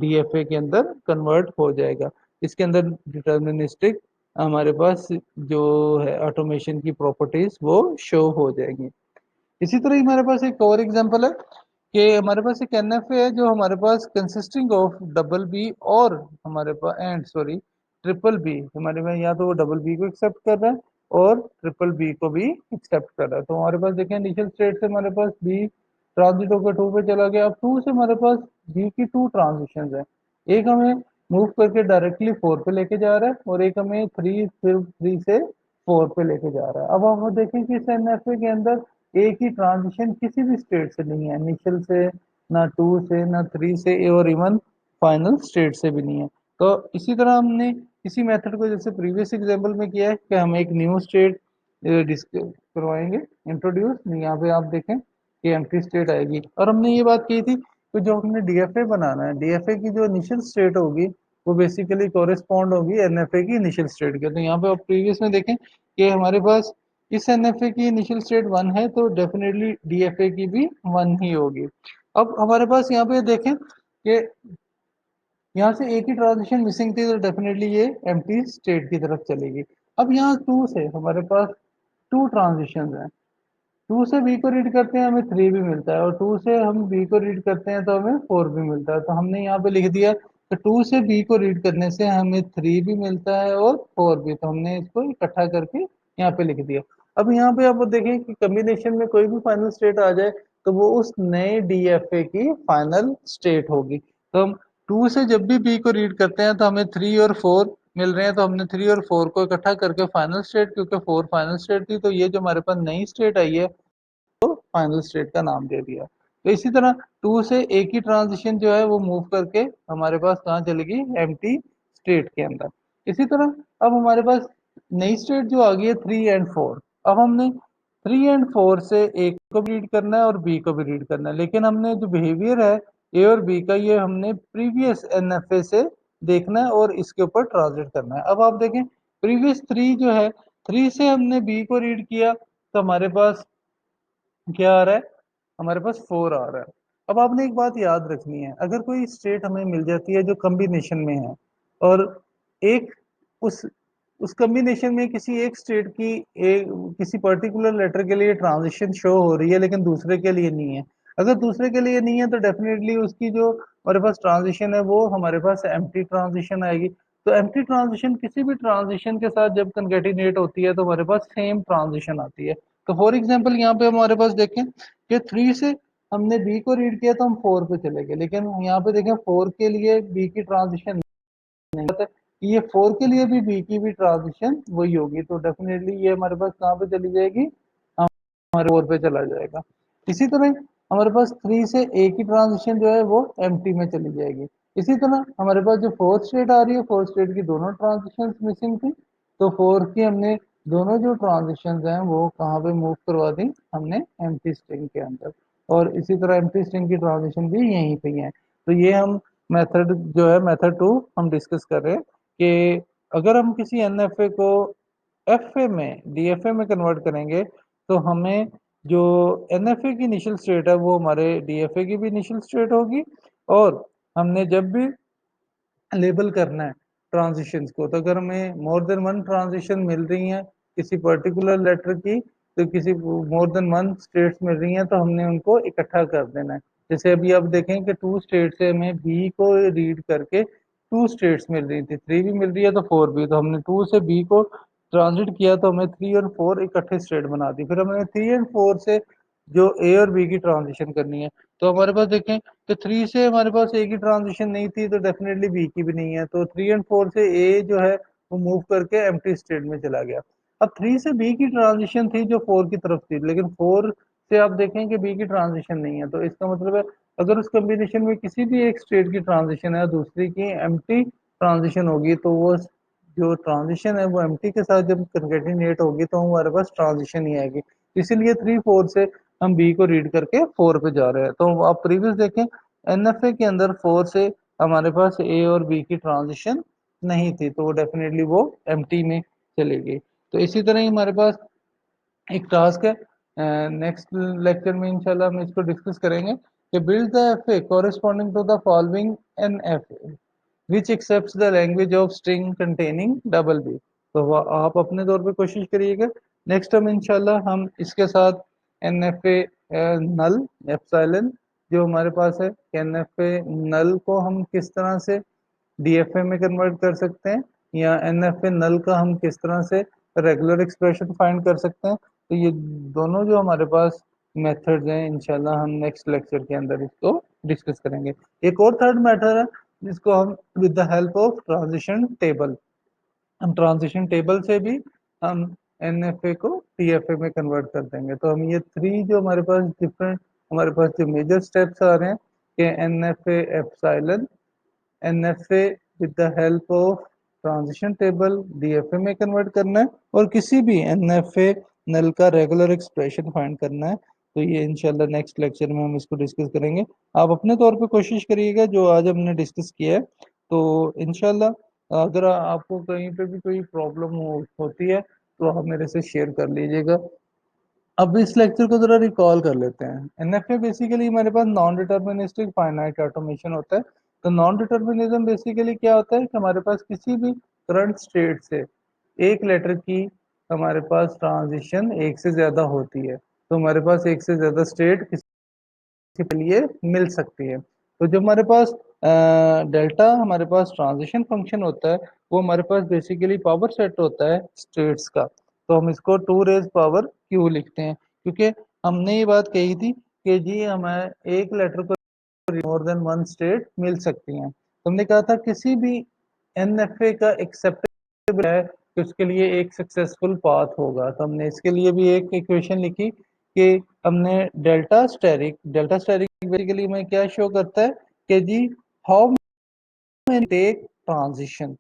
DFA के अंदर कन्वर्ट हो जाएगा। इसके अंदर डिटर्मिनिस्टिक हमारे पास जो है ऑटोमेशन की प्रॉपर्टीज वो शो हो जाएंगी। इसी तरह हमारे पास एक और एग्जांपल है कि हमारे पास एक NFA है जो हमारे पास कंसिस्टिंग ऑफ डबल बी और हमारे पास एंड सॉरी ट्रिपल बी, हमारे में या तो वो डबल बी को एक्सेप्ट कर रहा है और ट्रिपल बी को भी एक्सेप्ट कर रहा है। तो हमारे पास देखें इनिशियल स्टेट से हमारे पास बी ट्रांजिट होकर टू पे चला गया। अब टू से हमारे पास बी की टू ट्रांजिशन है, एक हमें मूव करके डायरेक्टली फोर पे लेके जा रहा है और एक हमें थ्री फिर थ्री से फोर पे लेके जा रहा है। अब हम देखें कि इस एनएफए के अंदर एक ही ट्रांजिशन किसी भी स्टेट से नहीं है, इनिशियल से ना टू से ना थ्री से और इवन फाइनल स्टेट से भी नहीं है। तो इसी तरह हमने इसी मेथड को जैसे प्रीवियस एग्जांपल में किया है कि हम एक न्यू स्टेट करवाएंगे इंट्रोड्यूस, यहाँ पे आप देखें कि एम्प्टी स्टेट आएगी। और हमने ये बात की थी कि जो हमने डीएफए बनाना है, डीएफए की जो इनिशियल स्टेट होगी वो बेसिकली कोरिस्पॉन्ड होगी एनएफए की इनिशियल स्टेट के। तो यहाँ पे आप प्रीवियस में देखें कि हमारे पास इस एनएफए की इनिशियल स्टेट वन है तो डेफिनेटली डीएफए की भी वन ही होगी। अब हमारे पास यहाँ पे देखें कि यहाँ से एक ही ट्रांजिशन मिसिंग थी तो डेफिनेटली ये एम्प्टी स्टेट की तरफ चलेगी। अब यहाँ टू से हमारे पास टू ट्रांजिशन हैं, टू से बी को रीड करते हैं हमें थ्री भी मिलता है और टू से हम बी को रीड करते हैं तो हमें फोर भी मिलता है। तो हमने यहाँ पे लिख दिया कि टू से बी को रीड करने से हमें थ्री भी मिलता है और फोर भी, तो हमने इसको इकट्ठा करके यहाँ पे लिख दिया। अब यहाँ पे आप देखें कि कम्बिनेशन में कोई भी फाइनल स्टेट आ जाए तो वो उस नए डीएफए की फाइनल स्टेट होगी। तो हम टू से जब भी बी को रीड करते हैं तो हमें थ्री और फोर मिल रहे हैं, तो हमने थ्री और फोर को इकट्ठा करके फाइनल स्टेट, क्योंकि फोर फाइनल स्टेट थी तो ये जो हमारे पास नई स्टेट आई है तो फाइनल स्टेट का नाम दे दिया। तो इसी तरह टू से एक ही ट्रांजिशन जो है वो मूव करके हमारे पास कहाँ चलेगी, एम्प्टी स्टेट के अंदर। इसी तरह अब हमारे पास नई स्टेट जो आ गई है थ्री एंड फोर। अब हमने थ्री एंड फोर से ए को भी रीड करना है और बी को भी रीड करना है, लेकिन हमने जो बिहेवियर है ए और बी का ये हमने प्रीवियस एनएफए से देखना है और इसके ऊपर ट्रांसलेट करना है। अब आप देखें प्रीवियस थ्री जो है, थ्री से हमने बी को रीड किया तो हमारे पास क्या आ रहा है, हमारे पास फोर आ रहा है। अब आपने एक बात याद रखनी है, अगर कोई स्टेट हमें मिल जाती है जो कॉम्बिनेशन में है और एक उस उस कॉम्बिनेशन में किसी एक स्टेट की एक किसी पर्टिकुलर लेटर के लिए ट्रांजिशन शो हो रही है लेकिन दूसरे के लिए नहीं है, अगर दूसरे के लिए नहीं है तो डेफिनेटली उसकी जो हमारे पास ट्रांजिशन है वो हमारे पास एम्प्टी ट्रांजिशन आएगी। तो एम्प्टी ट्रांजिशन किसी भी ट्रांजिशन के साथ जब कन्केटिनेट होती है तो हमारे पास सेम ट्रांजिशन आती है। तो फॉर एग्जाम्पल यहाँ पे हमारे पास देखें कि थ्री से हमने बी को रीड किया तो हम फोर पे चले गए, लेकिन यहाँ पे देखें फोर के लिए बी की ट्रांजिशन नहीं होता है, ये फोर के लिए भी बी की भी ट्रांजिशन वही होगी, तो डेफिनेटली ये हमारे पास कहाँ पे चली जाएगी, हमारे फोर पे चला जाएगा। इसी तरह हमारे पास थ्री से ए की ट्रांजिशन जो है वो एम्प्टी में चली जाएगी। इसी तरह हमारे पास जो फोर्थ स्टेट आ रही है, फोर्थ स्टेट की दोनों ट्रांजिशन मिसिंग थी तो फोर की हमने दोनों जो ट्रांजिशन हैं वो कहाँ पे मूव करवा दी, हमने एम्प्टी स्ट्रिंग के अंदर। और इसी तरह एम्प्टी स्ट्रिंग की ट्रांजिशन भी यहीं पे ही है। तो ये हम मेथड जो है मेथड टू हम डिस्कस कर रहे हैं कि अगर हम किसी एनएफए को एफए में डीएफए में कन्वर्ट करेंगे तो हमें जो एनएफए की इनिशियल स्टेट है वो हमारे डीएफए की भी इनिशियल स्टेट होगी। और हमने जब भी लेबल करना है ट्रांजिशंस को, तो अगर हमें मोर देन वन ट्रांजिशन मिल रही हैं किसी पर्टिकुलर लेटर की, तो किसी मोर देन वन स्टेट्स मिल रही हैं तो हमने उनको इकट्ठा कर देना है। जैसे अभी आप देखें कि टू स्टेट से हमें बी को रीड करके टू स्टेट्स मिल रही थी, थ्री भी मिल रही है तो फोर भी, तो हमने टू से बी को ट्रांजिट किया तो हमें थ्री और फोर इकट्ठे स्टेट बना दी। फिर हमने थ्री एंड फोर से जो ए और बी की ट्रांजिशन करनी है, तो हमारे पास देखें तो थ्री से हमारे पास ए की ट्रांजिशन नहीं थी तो डेफिनेटली बी की भी नहीं है, तो थ्री एंड फोर से ए जो है वो मूव करके एम्प्टी स्टेट में चला गया। अब थ्री से बी की ट्रांजिशन थी जो फोर की तरफ थी, लेकिन फोर से आप देखें कि बी की ट्रांजिशन नहीं है, तो इसका मतलब है अगर उस कॉम्बिनेशन में किसी भी एक स्टेट की ट्रांजिशन है दूसरी की एम्प्टी ट्रांजिशन होगी तो वो जो ट्रांजिशन है वो एम्प्टी के साथ जब कंकेटिनेट होगी तो हमारे पास ट्रांजिशन ही आएगी। इसीलिए थ्री फोर से हम बी को रीड करके फोर पे जा रहे हैं। तो आप प्रीवियस देखें एनएफए के अंदर फोर से हमारे पास ए और बी की ट्रांजिशन नहीं थी तो वो डेफिनेटली वो एम्प्टी में चलेगी। तो इसी तरह ही हमारे पास एक टास्क है, नेक्स्ट लेक्चर में इंशाल्लाह हम इसको डिस्कस करेंगे कि build the FA corresponding to the following N F which accept the language of string containing double b. तो आप अपने तौर पे कोशिश करिएगा। नेक्स्ट टाइम इंशाल्लाह हम इसके साथ N F A null epsilon जो हमारे पास है, एन एफ ए नल को हम किस तरह से डीएफए में कन्वर्ट कर सकते हैं या एन एफ ए नल का हम किस तरह से रेगुलर एक्सप्रेशन फाइंड कर सकते हैं। तो ये दोनों जो हमारे पास मेथड्स हैं, इंशाल्लाह हम नेक्स्ट लेक्चर के अंदर इसको डिस्कस करेंगे। एक और थर्ड मेथड है जिसको हम with the help of transition table, हम ट्रांजिशन टेबल से भी हम एनएफए को टीएफए में कन्वर्ट कर देंगे। तो हम ये थ्री जो हमारे पास डिफरेंट, हमारे पास जो मेजर स्टेप्स आ रहे हैं कि NFA epsilon, NFA with the help of transition table DFA में कन्वर्ट करना है, और किसी भी एनएफए नल का रेगुलर एक्सप्रेशन फाइंड करना है। तो ये इंशाल्लाह नेक्स्ट लेक्चर में हम इसको डिस्कस करेंगे। आप अपने तौर पे कोशिश करिएगा जो आज हमने डिस्कस किया है। तो इंशाल्लाह अगर आपको कहीं पे भी कोई प्रॉब्लम होती है तो आप मेरे से शेयर कर लीजिएगा। अब इस लेक्चर को जरा रिकॉल कर लेते हैं। एनएफए बेसिकली हमारे पास नॉन डिटर्मिनिस्टिक फाइनाइट ऑटोमेशन होता है। तो नॉन डिटर्मिनिज्म बेसिकली क्या होता है कि हमारे पास किसी भी करंट स्टेट से एक लेटर की हमारे पास ट्रांजिशन एक से ज्यादा होती है। तो हमारे पास एक से ज्यादा स्टेट के लिए मिल सकती है। तो जो हमारे पास डेल्टा हमारे पास ट्रांजिशन फंक्शन होता है, वो हमारे पास बेसिकली पावर सेट होता है स्टेट्स का। तो हम इसको 2 रेज पावर क्यू लिखते हैं, क्योंकि हमने ये बात कही थी कि जी हमें एक लेटर को मोर देन वन स्टेट मिल सकती हैं। तो हमने कहा था किसी भी एनएफए का एक्सेप्टेबल है कि उसके लिए एक सक्सेसफुल पाथ होगा। तो हमने इसके लिए भी एक इक्वेशन लिखी कि हमने डेल्टा स्टेरिक बेसिकली में क्या शो करता है कि जी हाउ टेक ट्रांजिशन।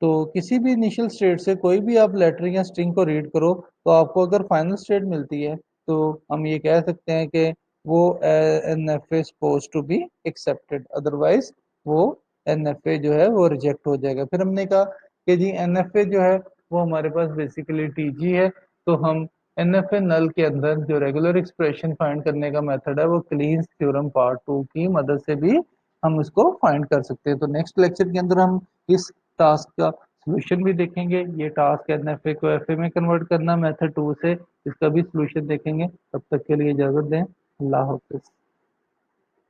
तो किसी भी इनिशियल स्टेट से कोई भी आप लेटर या स्ट्रिंग को रीड करो, तो आपको अगर फाइनल स्टेट मिलती है तो हम ये कह सकते हैं कि वो N F A suppose to be accepted, otherwise N N F ए जो है वो रिजेक्ट हो जाएगा। फिर हमने कहा कि जी एन एफ ए जो है वो हमारे पास बेसिकली टी जी है। तो हम एन एफ ए नल के अंदर जो रेगुलर एक्सप्रेशन फाइंड करने का मेथड है वो क्लीन्स थ्योरम पार्ट 2 की मदद से भी हम इसको फाइंड कर सकते हैं। तो नेक्स्ट लेक्चर के अंदर हम इस टास्क का सॉल्यूशन भी देखेंगे। ये टास्क एनएफए को एफए में कन्वर्ट करना मेथड 2 से, इसका भी सॉल्यूशन देखेंगे। तब तक के लिए इजाजत दें। अल्लाह हाफिज।